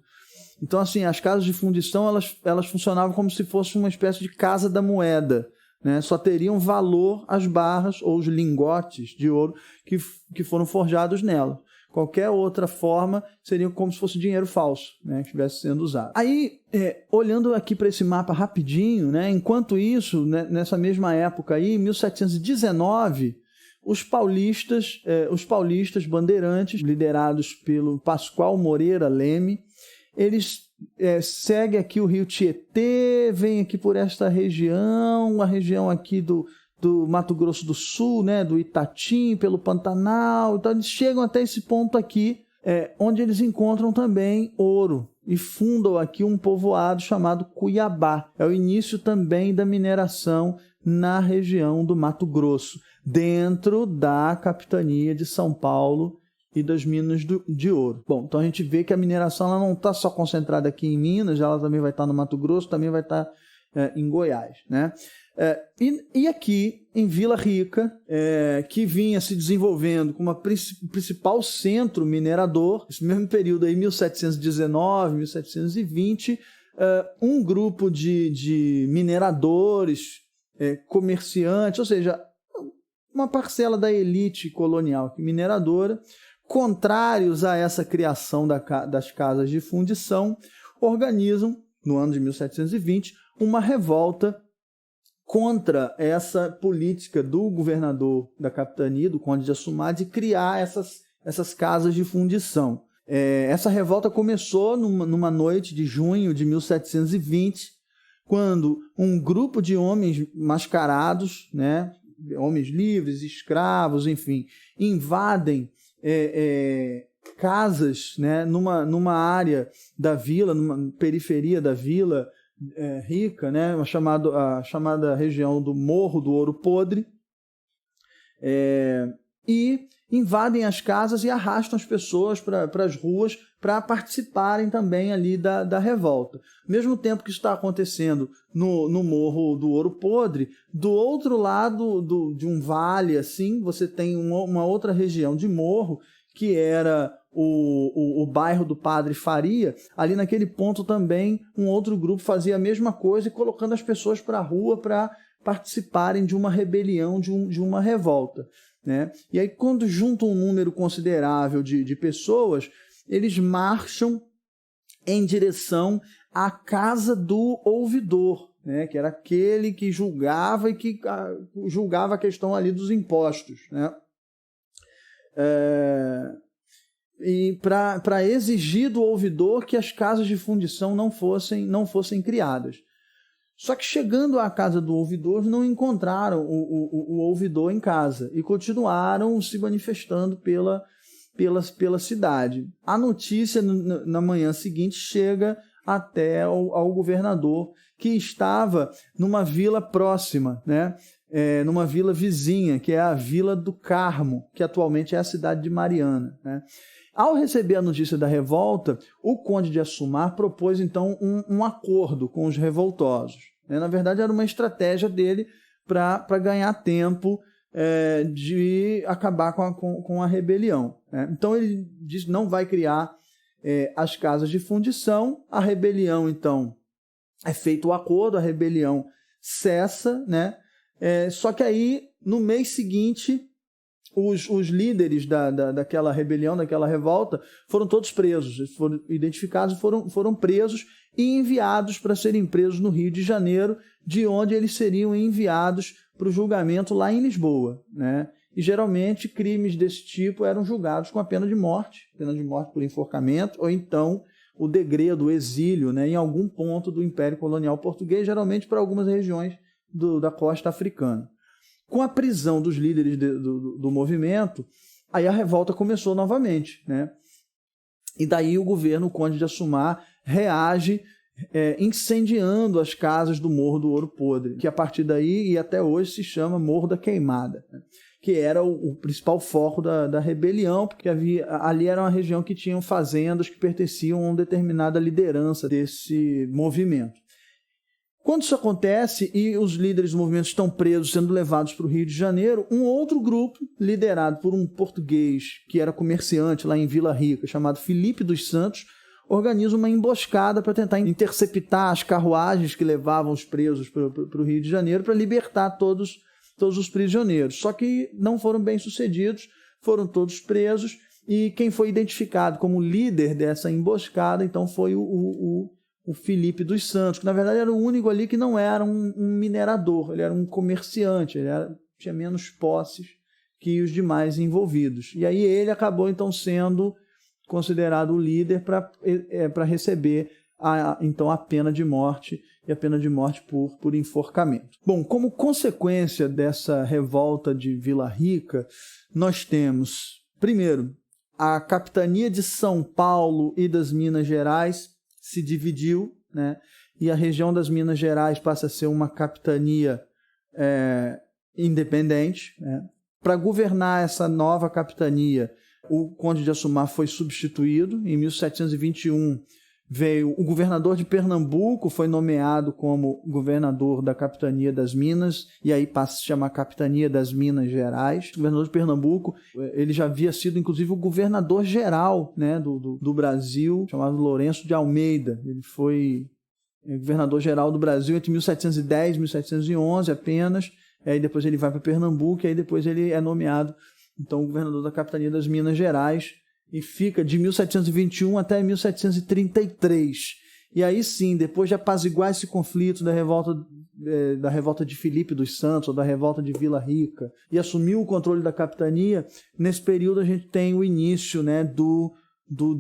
Então, assim, as casas de fundição elas funcionavam como se fosse uma espécie de casa da moeda, né? Só teriam valor as barras ou os lingotes de ouro que foram forjados nela. Qualquer outra forma seria como se fosse dinheiro falso, né, que estivesse sendo usado. Aí, olhando aqui para esse mapa rapidinho, né, enquanto isso, né, nessa mesma época aí, 1719, os paulistas bandeirantes, liderados pelo Pascoal Moreira Leme, eles seguem aqui o rio Tietê, vêm aqui por esta região, a região aqui do Mato Grosso do Sul, né, do Itatim, pelo Pantanal. Então eles chegam até esse ponto aqui, onde eles encontram também ouro e fundam aqui um povoado chamado Cuiabá. É o início também da mineração na região do Mato Grosso, dentro da capitania de São Paulo e das minas de ouro. Bom, então a gente vê que a mineração ela não está só concentrada aqui em Minas, ela também vai estar no Mato Grosso, também vai estar em Goiás, né? E aqui em Vila Rica, que vinha se desenvolvendo como principal centro minerador, esse mesmo período aí, 1719, 1720, um grupo de mineradores, comerciantes, ou seja, uma parcela da elite colonial mineradora, contrários a essa criação das casas de fundição, organizam, no ano de 1720, uma revolta contra essa política do governador da capitania, do Conde de Assumar, de criar essas casas de fundição. Essa revolta começou numa noite de junho de 1720, quando um grupo de homens mascarados, né, homens livres, escravos, enfim, invadem casas, né, numa área da vila, numa periferia da vila rica, né, a chamada região do Morro do Ouro Podre, e invadem as casas e arrastam as pessoas para as ruas para participarem também ali da revolta. Ao mesmo tempo que isso está acontecendo no Morro do Ouro Podre, do outro lado de um vale, assim, você tem uma outra região de morro, que era o bairro do Padre Faria. Ali naquele ponto também um outro grupo fazia a mesma coisa e colocando as pessoas para a rua para participarem de uma rebelião, de uma revolta, né? E aí, quando juntam um número considerável de pessoas, eles marcham em direção à casa do ouvidor, né? Que era aquele que julgava e que julgava a questão ali dos impostos, né? E para exigir do ouvidor que as casas de fundição não fossem criadas. Só que chegando à casa do ouvidor, não encontraram o ouvidor em casa e continuaram se manifestando pela cidade. A notícia, na manhã seguinte, chega até ao governador, que estava numa vila próxima, né? Numa vila vizinha, que é a Vila do Carmo, que atualmente é a cidade de Mariana, né? Ao receber a notícia da revolta, o conde de Assumar propôs, então, um acordo com os revoltosos. Na verdade, era uma estratégia dele para ganhar tempo de acabar com a rebelião. Então, ele diz que não vai criar as casas de fundição. A rebelião, então, é feito o acordo, a rebelião cessa, né? Só que aí, no mês seguinte, os líderes daquela rebelião, daquela revolta, foram todos presos. Eles foram identificados e foram presos e enviados para serem presos no Rio de Janeiro, de onde eles seriam enviados para o julgamento lá em Lisboa, né? E geralmente crimes desse tipo eram julgados com a pena de morte por enforcamento, ou então o degredo, o exílio, né, em algum ponto do Império Colonial Português, geralmente para algumas regiões da costa africana. Com a prisão dos líderes do movimento, aí a revolta começou novamente, né? E daí o governo, o Conde de Assumar, reage incendiando as casas do Morro do Ouro Podre, que a partir daí e até hoje se chama Morro da Queimada, né? Que era o principal foco da rebelião, porque ali era uma região que tinham fazendas que pertenciam a uma determinada liderança desse movimento. Quando isso acontece e os líderes do movimento estão presos, sendo levados para o Rio de Janeiro, um outro grupo, liderado por um português que era comerciante lá em Vila Rica, chamado Filipe dos Santos, organiza uma emboscada para tentar interceptar as carruagens que levavam os presos para o Rio de Janeiro, para libertar todos os prisioneiros. Só que não foram bem sucedidos, foram todos presos, e quem foi identificado como líder dessa emboscada, então, foi o Filipe dos Santos, que na verdade era o único ali que não era um minerador, ele era um comerciante, tinha menos posses que os demais envolvidos. E aí ele acabou então sendo considerado o líder para receber então a pena de morte, e a pena de morte por enforcamento. Bom, como consequência dessa revolta de Vila Rica, nós temos, primeiro, a capitania de São Paulo e das Minas Gerais se dividiu, né? E a região das Minas Gerais passa a ser uma capitania independente, né? Para governar essa nova capitania, o Conde de Assumar foi substituído. Em 1721 veio o governador de Pernambuco, foi nomeado como governador da capitania das Minas, e aí passa a se chamar Capitania das Minas Gerais. O governador de Pernambuco, ele já havia sido inclusive o governador geral, né, do Brasil, chamado Lourenço de Almeida. Ele foi governador geral do Brasil entre 1710 e 1711 apenas, aí depois ele vai para Pernambuco, e aí depois ele é nomeado então governador da capitania das Minas Gerais, e fica de 1721 até 1733. E aí sim, depois de apaziguar esse conflito da revolta de Filipe dos Santos, ou da revolta de Vila Rica, e assumiu o controle da capitania, nesse período a gente tem o início, né, do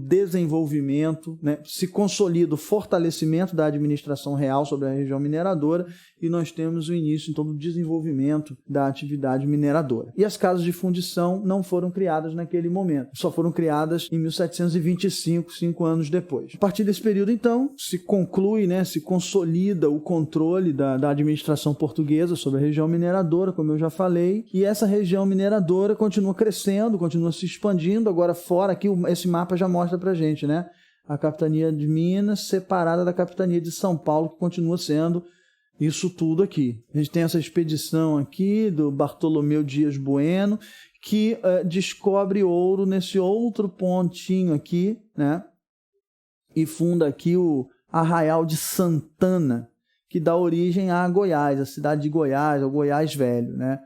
desenvolvimento, né, se consolida o fortalecimento da administração real sobre a região mineradora, e nós temos o início então do desenvolvimento da atividade mineradora. E as casas de fundição não foram criadas naquele momento, só foram criadas em 1725, 5 anos depois. A partir desse período, então, se conclui, né, se consolida o controle da administração portuguesa sobre a região mineradora, como eu já falei, e essa região mineradora continua crescendo, continua se expandindo. Agora fora aqui, esse mapa já mostra pra gente, né, a capitania de Minas separada da capitania de São Paulo, que continua sendo isso tudo aqui. A gente tem essa expedição aqui do Bartolomeu Dias Bueno, que descobre ouro nesse outro pontinho aqui, né? E funda aqui o Arraial de Santana, que dá origem a Goiás, a cidade de Goiás, o Goiás Velho, né?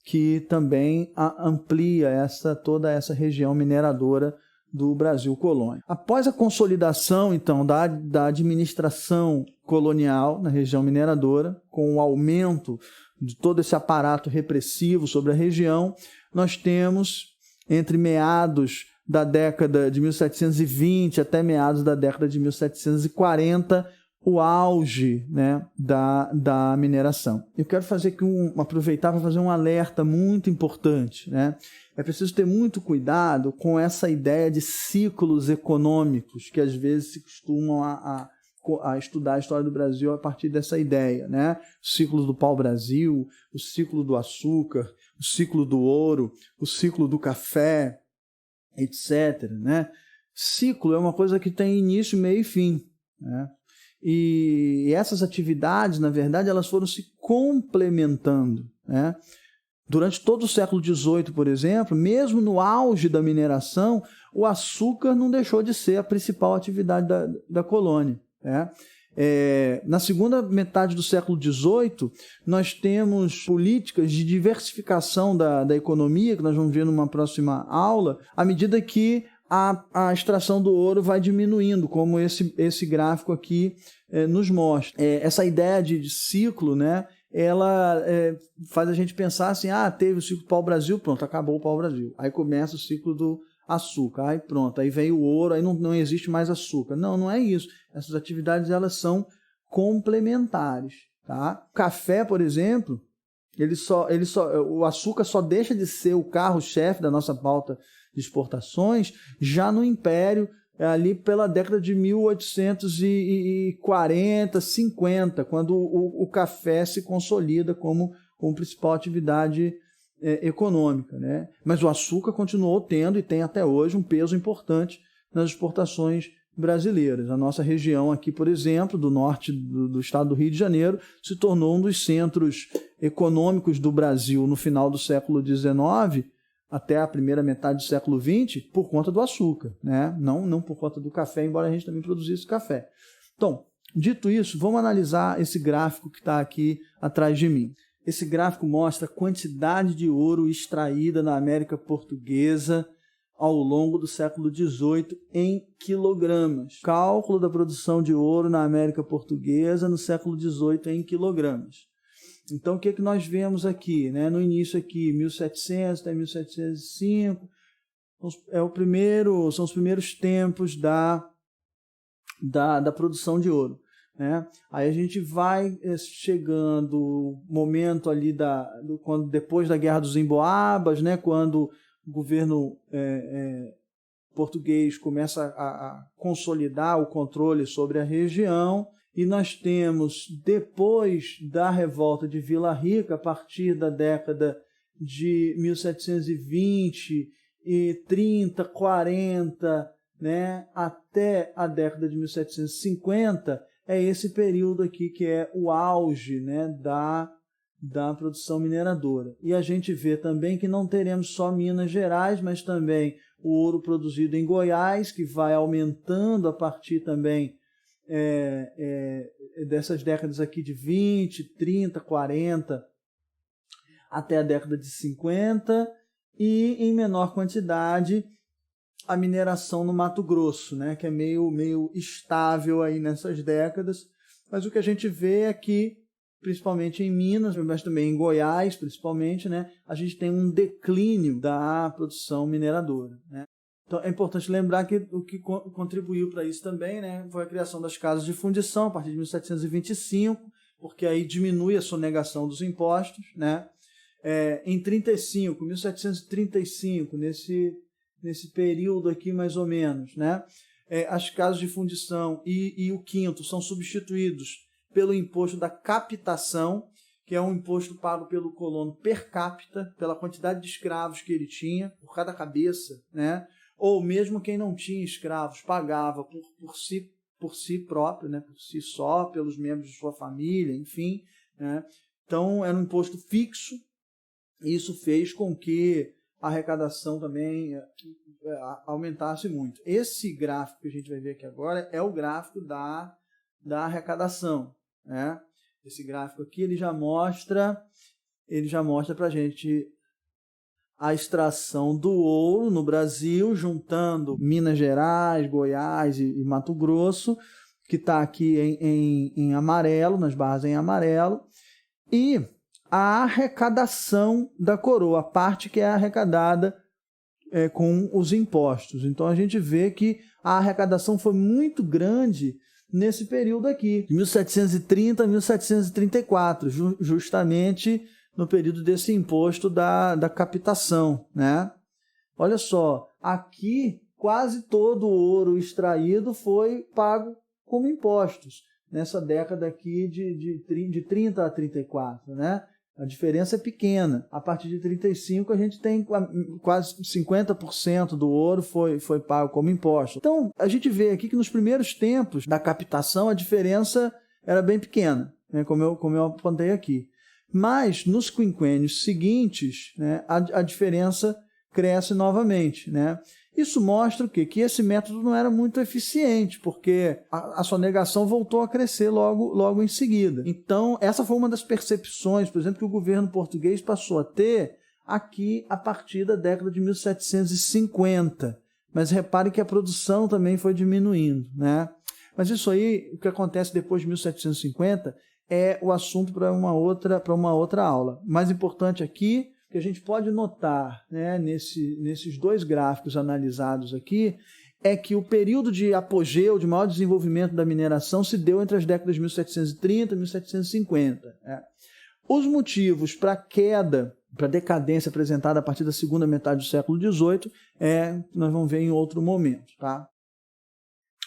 Que também amplia toda essa região mineradora do Brasil colônia. Após a consolidação, então, da administração colonial na região mineradora, com o aumento de todo esse aparato repressivo sobre a região, nós temos, entre meados da década de 1720 até meados da década de 1740, o auge, né, da mineração. Eu quero fazer aqui aproveitar para fazer um alerta muito importante, né? É preciso ter muito cuidado com essa ideia de ciclos econômicos que às vezes se costumam a estudar a história do Brasil a partir dessa ideia, né? O ciclo do pau-brasil, o ciclo do açúcar, o ciclo do ouro, o ciclo do café, etc., né? Ciclo é uma coisa que tem início, meio e fim, né? E essas atividades, na verdade, elas foram se complementando, né? Durante todo o século XVIII, por exemplo, mesmo no auge da mineração, o açúcar não deixou de ser a principal atividade da colônia, né? Na segunda metade do século XVIII, nós temos políticas de diversificação da economia, que nós vamos ver numa próxima aula, à medida que a extração do ouro vai diminuindo, como esse gráfico aqui nos mostra. Essa ideia de ciclo, né, ela faz a gente pensar assim, teve o ciclo do pau-brasil, pronto, acabou o pau-brasil. Aí começa o ciclo do açúcar, aí pronto, aí vem o ouro, aí não existe mais açúcar. Não é isso. Essas atividades, elas são complementares, tá? O café, por exemplo, o açúcar só deixa de ser o carro-chefe da nossa pauta de exportações já no Império, ali pela década de 1840, 50, quando o café se consolida como principal atividade econômica, né? Mas o açúcar continuou tendo e tem até hoje um peso importante nas exportações brasileiras. A nossa região aqui, por exemplo, do norte do estado do Rio de Janeiro, se tornou um dos centros econômicos do Brasil no final do século XIX, até a primeira metade do século XX, por conta do açúcar, né? Não por conta do café, embora a gente também produzisse café. Então, dito isso, vamos analisar esse gráfico que está aqui atrás de mim. Esse gráfico mostra a quantidade de ouro extraída na América Portuguesa ao longo do século XVIII em quilogramas. Cálculo da produção de ouro na América Portuguesa no século XVIII em quilogramas. Então, o que nós vemos aqui, né? No início aqui, 1700 até 1705, são os primeiros tempos da produção de ouro, né? Aí a gente vai chegando o momento ali depois da Guerra dos Emboabas, né? Quando o governo português começa a consolidar o controle sobre a região. E nós temos, depois da revolta de Vila Rica, a partir da década de 1720 e 30, 40, né, até a década de 1750, é esse período aqui que é o auge, né, da produção mineradora. E a gente vê também que não teremos só Minas Gerais, mas também o ouro produzido em Goiás, que vai aumentando a partir também dessas décadas aqui de 20, 30, 40 até a década de 50 e em menor quantidade a mineração no Mato Grosso, né, que é meio estável aí nessas décadas, mas o que a gente vê é que, principalmente em Minas, mas também em Goiás, principalmente, né, a gente tem um declínio da produção mineradora, né? Então, é importante lembrar que o que contribuiu para isso também, né, foi a criação das casas de fundição a partir de 1725, porque aí diminui a sonegação dos impostos, né? Em 1735, nesse período aqui mais ou menos, né, as casas de fundição e o quinto são substituídos pelo imposto da captação, que é um imposto pago pelo colono per capita, pela quantidade de escravos que ele tinha, por cada cabeça, né? Ou mesmo quem não tinha escravos pagava por si próprio, né? Por si só, pelos membros de sua família, enfim, né? Então era um imposto fixo, e isso fez com que a arrecadação também aumentasse muito. Esse gráfico que a gente vai ver aqui agora é o gráfico da arrecadação, né? Esse gráfico aqui ele já mostra para a gente a extração do ouro no Brasil, juntando Minas Gerais, Goiás e Mato Grosso, que está aqui em amarelo, nas barras em amarelo, e a arrecadação da coroa, a parte que é arrecadada com os impostos. Então a gente vê que a arrecadação foi muito grande nesse período aqui, de 1730 a 1734, justamente no período desse imposto da captação, né? Olha só, aqui quase todo o ouro extraído foi pago como impostos, nessa década aqui de 30 a 34, né? A diferença é pequena. A partir de 35 a gente tem quase 50% do ouro foi pago como imposto. Então, a gente vê aqui que nos primeiros tempos da captação a diferença era bem pequena, né? como eu apontei aqui. Mas nos quinquênios seguintes, né, a diferença cresce novamente, né? Isso mostra o quê? Que esse método não era muito eficiente, porque a sonegação voltou a crescer logo em seguida. Então, essa foi uma das percepções, por exemplo, que o governo português passou a ter aqui a partir da década de 1750. Mas repare que a produção também foi diminuindo, né? Mas isso aí, o que acontece depois de 1750, é o assunto para uma outra aula. O mais importante aqui, que a gente pode notar, né, nesses dois gráficos analisados aqui, é que o período de apogeu, de maior desenvolvimento da mineração se deu entre as décadas de 1730 e 1750. Né? Os motivos para a queda, para a decadência apresentada a partir da segunda metade do século XVIII, nós vamos ver em outro momento. Tá?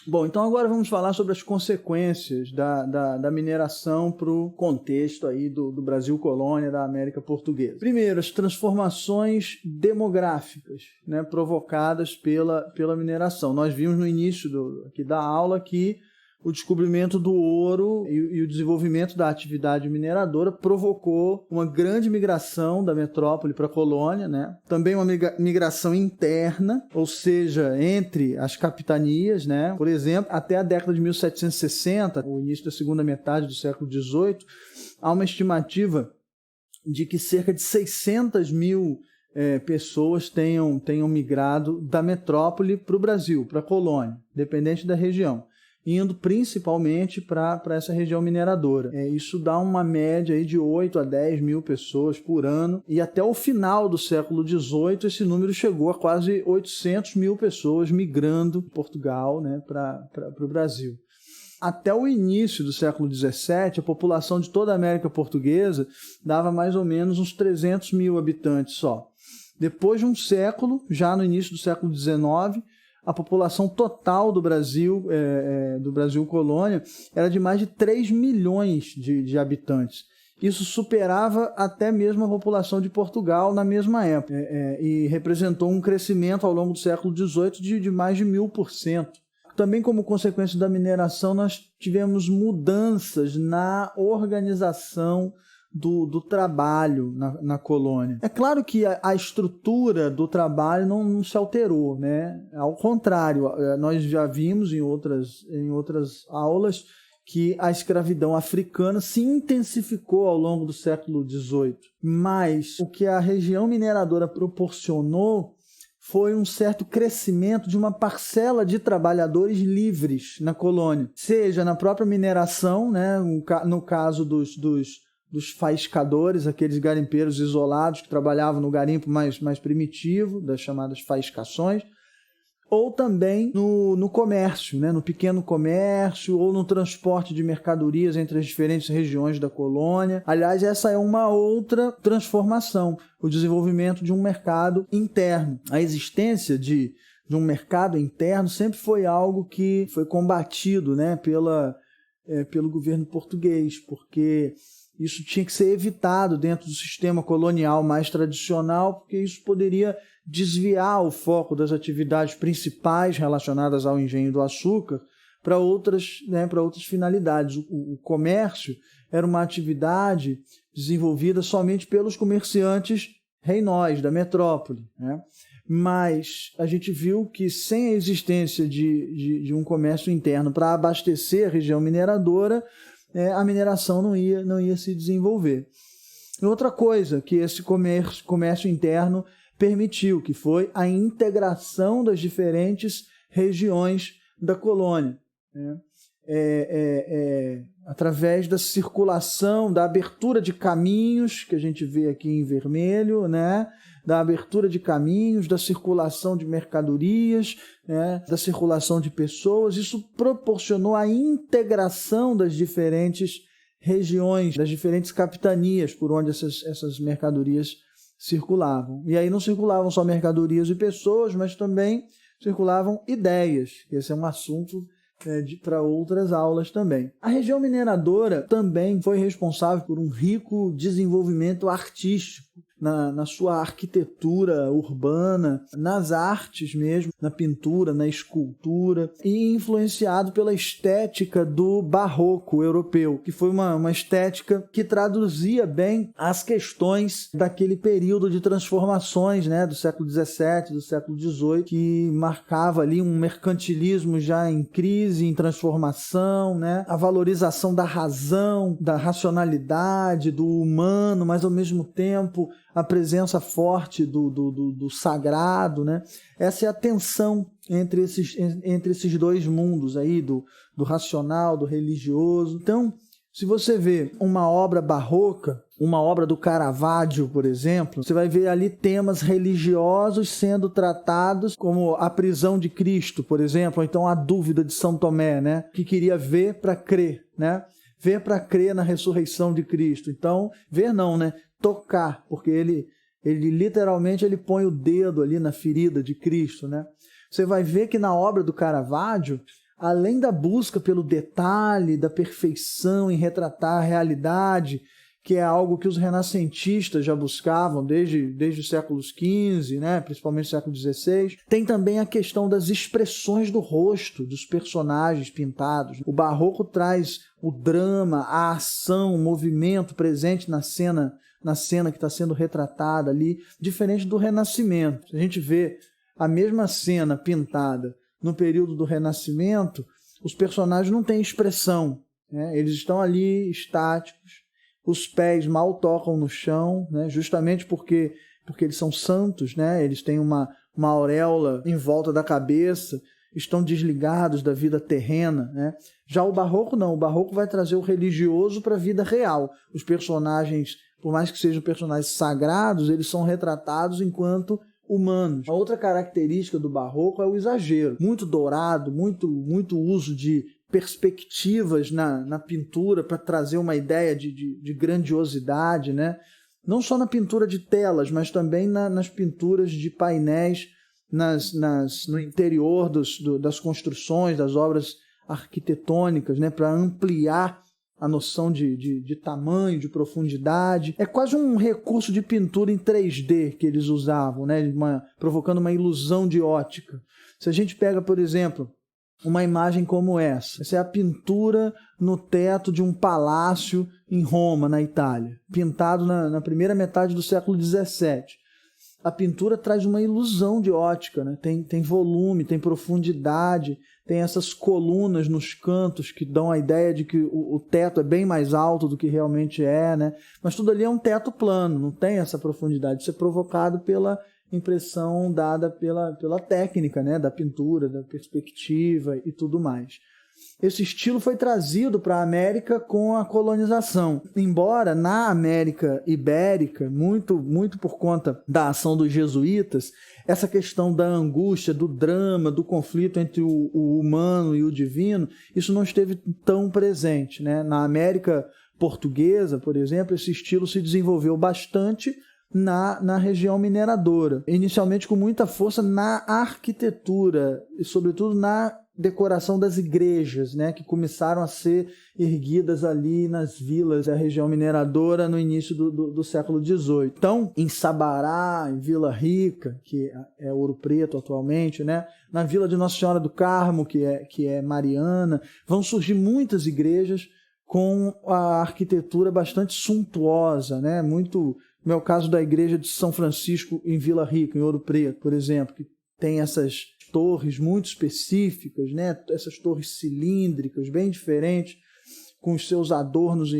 Bom, então agora vamos falar sobre as consequências da mineração para o contexto aí do Brasil colônia, da América Portuguesa. Primeiro, as transformações demográficas, né, provocadas pela mineração. Nós vimos no início aqui da aula que o descobrimento do ouro e o desenvolvimento da atividade mineradora provocou uma grande migração da metrópole para a colônia, né? Também uma migração interna, ou seja, entre as capitanias, né? Por exemplo, até a década de 1760, o início da segunda metade do século XVIII, há uma estimativa de que cerca de 600 mil pessoas tenham migrado da metrópole para o Brasil, para a colônia, dependente da região, indo principalmente para essa região mineradora. Isso dá uma média aí de 8 a 10 mil pessoas por ano, e até o final do século XVIII esse número chegou a quase 800 mil pessoas migrando de Portugal, né, para o Brasil. Até o início do século XVII, a população de toda a América Portuguesa dava mais ou menos uns 300 mil habitantes só. Depois de um século, já no início do século XIX, a população total do Brasil colônia, era de mais de 3 milhões de habitantes. Isso superava até mesmo a população de Portugal na mesma época, e representou um crescimento ao longo do século XVIII de mais de 1000%. Também como consequência da mineração, nós tivemos mudanças na organização do trabalho na colônia. É claro que a estrutura do trabalho não se alterou, né? Ao contrário, nós já vimos em outras aulas que a escravidão africana se intensificou ao longo do século XVIII. Mas o que a região mineradora proporcionou foi um certo crescimento de uma parcela de trabalhadores livres na colônia, seja na própria mineração, né? No caso dos faiscadores, aqueles garimpeiros isolados que trabalhavam no garimpo mais primitivo, das chamadas faiscações, ou também no comércio, né? No pequeno comércio, ou no transporte de mercadorias entre as diferentes regiões da colônia. Aliás, essa é uma outra transformação, o desenvolvimento de um mercado interno. A existência de um mercado interno sempre foi algo que foi combatido, né, pelo governo português, porque isso tinha que ser evitado dentro do sistema colonial mais tradicional, porque isso poderia desviar o foco das atividades principais relacionadas ao engenho do açúcar para outras finalidades. O comércio era uma atividade desenvolvida somente pelos comerciantes reinóis da metrópole, né? Mas a gente viu que sem a existência de um comércio interno para abastecer a região mineradora, a mineração não ia se desenvolver. E outra coisa que esse comércio interno permitiu, que foi a integração das diferentes regiões da colônia, né? Através da circulação, da abertura de caminhos, que a gente vê aqui em vermelho, né? da abertura de caminhos, da circulação de mercadorias, né, da circulação de pessoas. Isso proporcionou a integração das diferentes regiões, das diferentes capitanias por onde essas mercadorias circulavam. E aí não circulavam só mercadorias e pessoas, mas também circulavam ideias. Esse é um assunto para outras aulas também. A região mineradora também foi responsável por um rico desenvolvimento artístico na sua arquitetura urbana, nas artes mesmo, na pintura, na escultura, e influenciado pela estética do barroco europeu, que foi uma estética que traduzia bem as questões daquele período de transformações, né, do século XVII, do século XVIII, que marcava ali um mercantilismo já em crise, em transformação, né, a valorização da razão, da racionalidade, do humano, mas ao mesmo tempo a presença forte do sagrado, né? Essa é a tensão entre esses dois mundos aí, do racional, do religioso. Então, se você vê uma obra barroca, uma obra do Caravaggio, por exemplo, você vai ver ali temas religiosos sendo tratados, como a prisão de Cristo, por exemplo, ou então a dúvida de São Tomé, né? Que queria ver para crer, né? Ver para crer na ressurreição de Cristo. Então, ver não, né? Tocar, porque ele literalmente ele põe o dedo ali na ferida de Cristo, né? Você vai ver que na obra do Caravaggio, além da busca pelo detalhe, da perfeição em retratar a realidade, que é algo que os renascentistas já buscavam desde os séculos XV, né? Principalmente o século XVI, tem também a questão das expressões do rosto dos personagens pintados. O barroco traz o drama, a ação, o movimento presente na cena que está sendo retratada ali, diferente do Renascimento. Se a gente vê a mesma cena pintada no período do Renascimento, os personagens não têm expressão, né? Eles estão ali estáticos, os pés mal tocam no chão, né? Justamente porque eles são santos, né? Eles têm uma auréola em volta da cabeça, estão desligados da vida terrena, né? Já o barroco não, o barroco vai trazer o religioso para a vida real. Os personagens, por mais que sejam personagens sagrados, eles são retratados enquanto humanos. A outra característica do barroco é o exagero. Muito dourado, muito uso de perspectivas na pintura para trazer uma ideia de grandiosidade, né? Não só na pintura de telas, mas também nas pinturas de painéis, no interior das construções, das obras arquitetônicas, né? Para ampliar a noção de tamanho, de profundidade. É quase um recurso de pintura em 3D que eles usavam, né? Provocando uma ilusão de ótica. Se a gente pega, por exemplo, uma imagem como essa é a pintura no teto de um palácio em Roma, na Itália, pintado na primeira metade do século XVII. A pintura traz uma ilusão de ótica, né? Tem volume, tem profundidade, tem essas colunas nos cantos que dão a ideia de que o teto é bem mais alto do que realmente é, né? Mas tudo ali é um teto plano, não tem essa profundidade. Isso é provocado pela impressão dada pela técnica, né? Da pintura, da perspectiva e tudo mais. Esse estilo foi trazido para a América com a colonização. Embora na América Ibérica, muito por conta da ação dos jesuítas, essa questão da angústia, do drama, do conflito entre o humano e o divino, isso não esteve tão presente, né? Na América Portuguesa, por exemplo, esse estilo se desenvolveu bastante na região mineradora. Inicialmente com muita força na arquitetura e, sobretudo, na decoração das igrejas, né, que começaram a ser erguidas ali nas vilas da região mineradora no início do século XVIII. Então, em Sabará, em Vila Rica, que é Ouro Preto atualmente, né, na Vila de Nossa Senhora do Carmo, que é Mariana, vão surgir muitas igrejas com a arquitetura bastante suntuosa, né, muito, no meu caso da igreja de São Francisco em Vila Rica, em Ouro Preto, por exemplo, que tem essas torres muito específicas, né? Essas torres cilíndricas, bem diferentes, com os seus adornos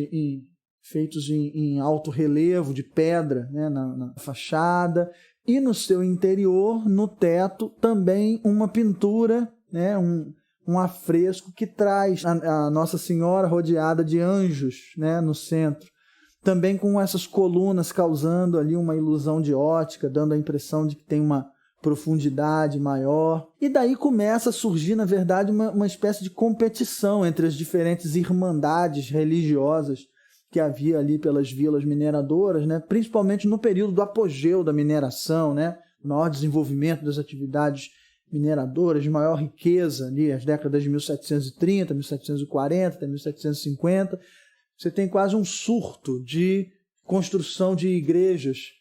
feitos em alto relevo de pedra, né? na fachada, e no seu interior, no teto, também uma pintura, né? Um afresco que traz a Nossa Senhora rodeada de anjos, né? No centro. também com essas colunas causando ali uma ilusão de ótica, dando a impressão de que tem uma profundidade maior. E daí começa a surgir, na verdade, uma espécie de competição entre as diferentes irmandades religiosas que havia ali pelas vilas mineradoras, né? Principalmente no período do apogeu da mineração, né? Maior desenvolvimento das atividades mineradoras, de maior riqueza, ali, as décadas de 1730, 1740, até 1750. Você tem quase um surto de construção de igrejas,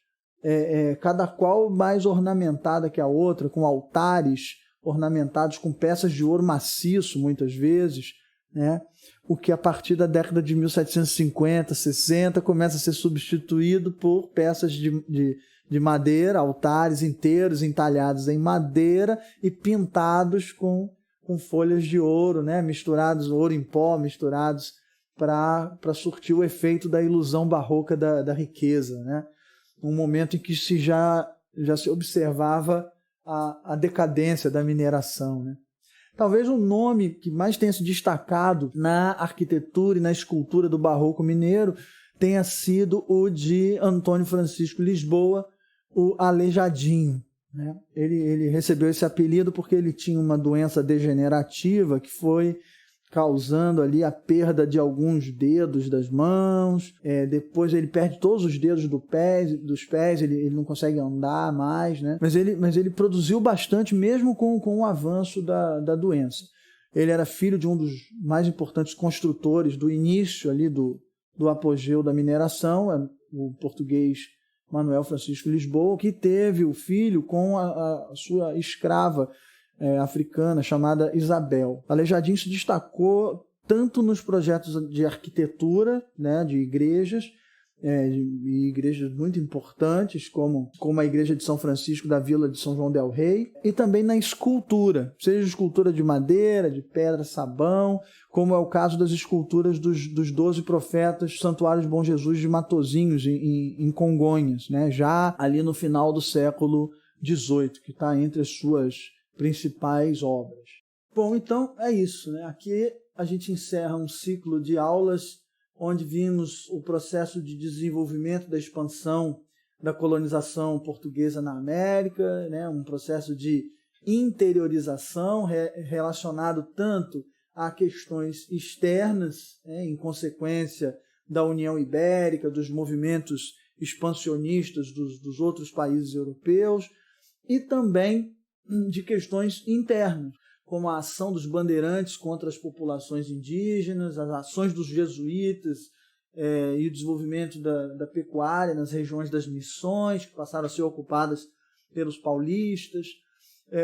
cada qual mais ornamentada que a outra, com altares ornamentados com peças de ouro maciço, muitas vezes, né? O que a partir da década de 1750, 60, começa a ser substituído por peças de madeira, altares inteiros entalhados em madeira e pintados com folhas de ouro, né? Misturados, ouro em pó, misturados para surtir o efeito da ilusão barroca da riqueza, né? Um momento em que já se observava a decadência da mineração, né? Talvez o nome que mais tenha se destacado na arquitetura e na escultura do barroco mineiro tenha sido o de Antônio Francisco Lisboa, o Aleijadinho, né? Ele recebeu esse apelido porque ele tinha uma doença degenerativa que foi causando ali a perda de alguns dedos das mãos. Depois ele perde todos os dedos dos pés, ele não consegue andar mais, né? Mas ele produziu bastante mesmo com o avanço da doença. Ele era filho de um dos mais importantes construtores do início ali do apogeu da mineração, o português Manuel Francisco Lisboa, que teve o filho com a sua escrava africana chamada Isabel. Aleijadinho se destacou tanto nos projetos de arquitetura, né, de igrejas, e igrejas muito importantes, como a igreja de São Francisco da Vila de São João del Rei, e também na escultura, seja escultura de madeira, de pedra, sabão, como é o caso das esculturas dos 12 profetas do Santuário de Bom Jesus de Matozinhos, em Congonhas, né, já ali no final do século XVIII, que está entre as suas principais obras. Bom, então é isso, né? Aqui a gente encerra um ciclo de aulas onde vimos o processo de desenvolvimento da expansão da colonização portuguesa na América, né? Um processo de interiorização relacionado tanto a questões externas, né? Em consequência da União Ibérica, dos movimentos expansionistas dos outros países europeus, e também de questões internas, como a ação dos bandeirantes contra as populações indígenas, as ações dos jesuítas e o desenvolvimento da pecuária nas regiões das missões, que passaram a ser ocupadas pelos paulistas,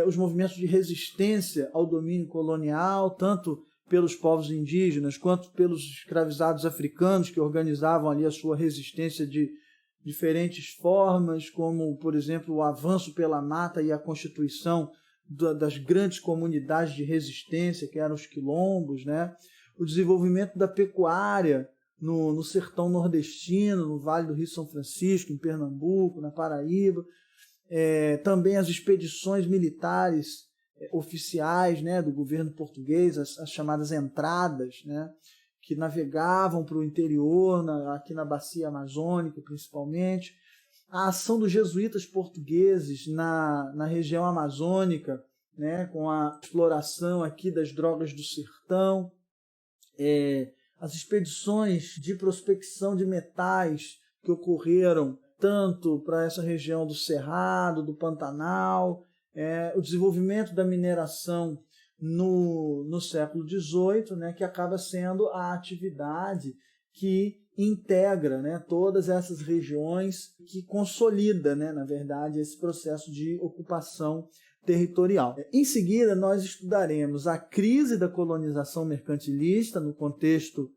os movimentos de resistência ao domínio colonial, tanto pelos povos indígenas quanto pelos escravizados africanos, que organizavam ali a sua resistência de diferentes formas, como, por exemplo, o avanço pela mata e a constituição das grandes comunidades de resistência, que eram os quilombos, né? O desenvolvimento da pecuária no sertão nordestino, no Vale do Rio São Francisco, em Pernambuco, na Paraíba, também as expedições militares oficiais, né, do governo português, as chamadas entradas, né, que navegavam para o interior, aqui na bacia amazônica principalmente, a ação dos jesuítas portugueses na região amazônica, né, com a exploração aqui das drogas do sertão, as expedições de prospecção de metais que ocorreram tanto para essa região do Cerrado, do Pantanal, o desenvolvimento da mineração no século XVIII, né, que acaba sendo a atividade que integra, né, todas essas regiões, que consolida, né, na verdade, esse processo de ocupação territorial. Em seguida, nós estudaremos a crise da colonização mercantilista no contexto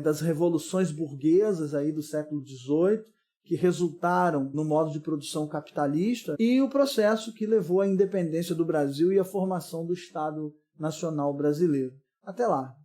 das revoluções burguesas aí do século XVIII, que resultaram no modo de produção capitalista, e o processo que levou à independência do Brasil e à formação do Estado Nacional Brasileiro. Até lá!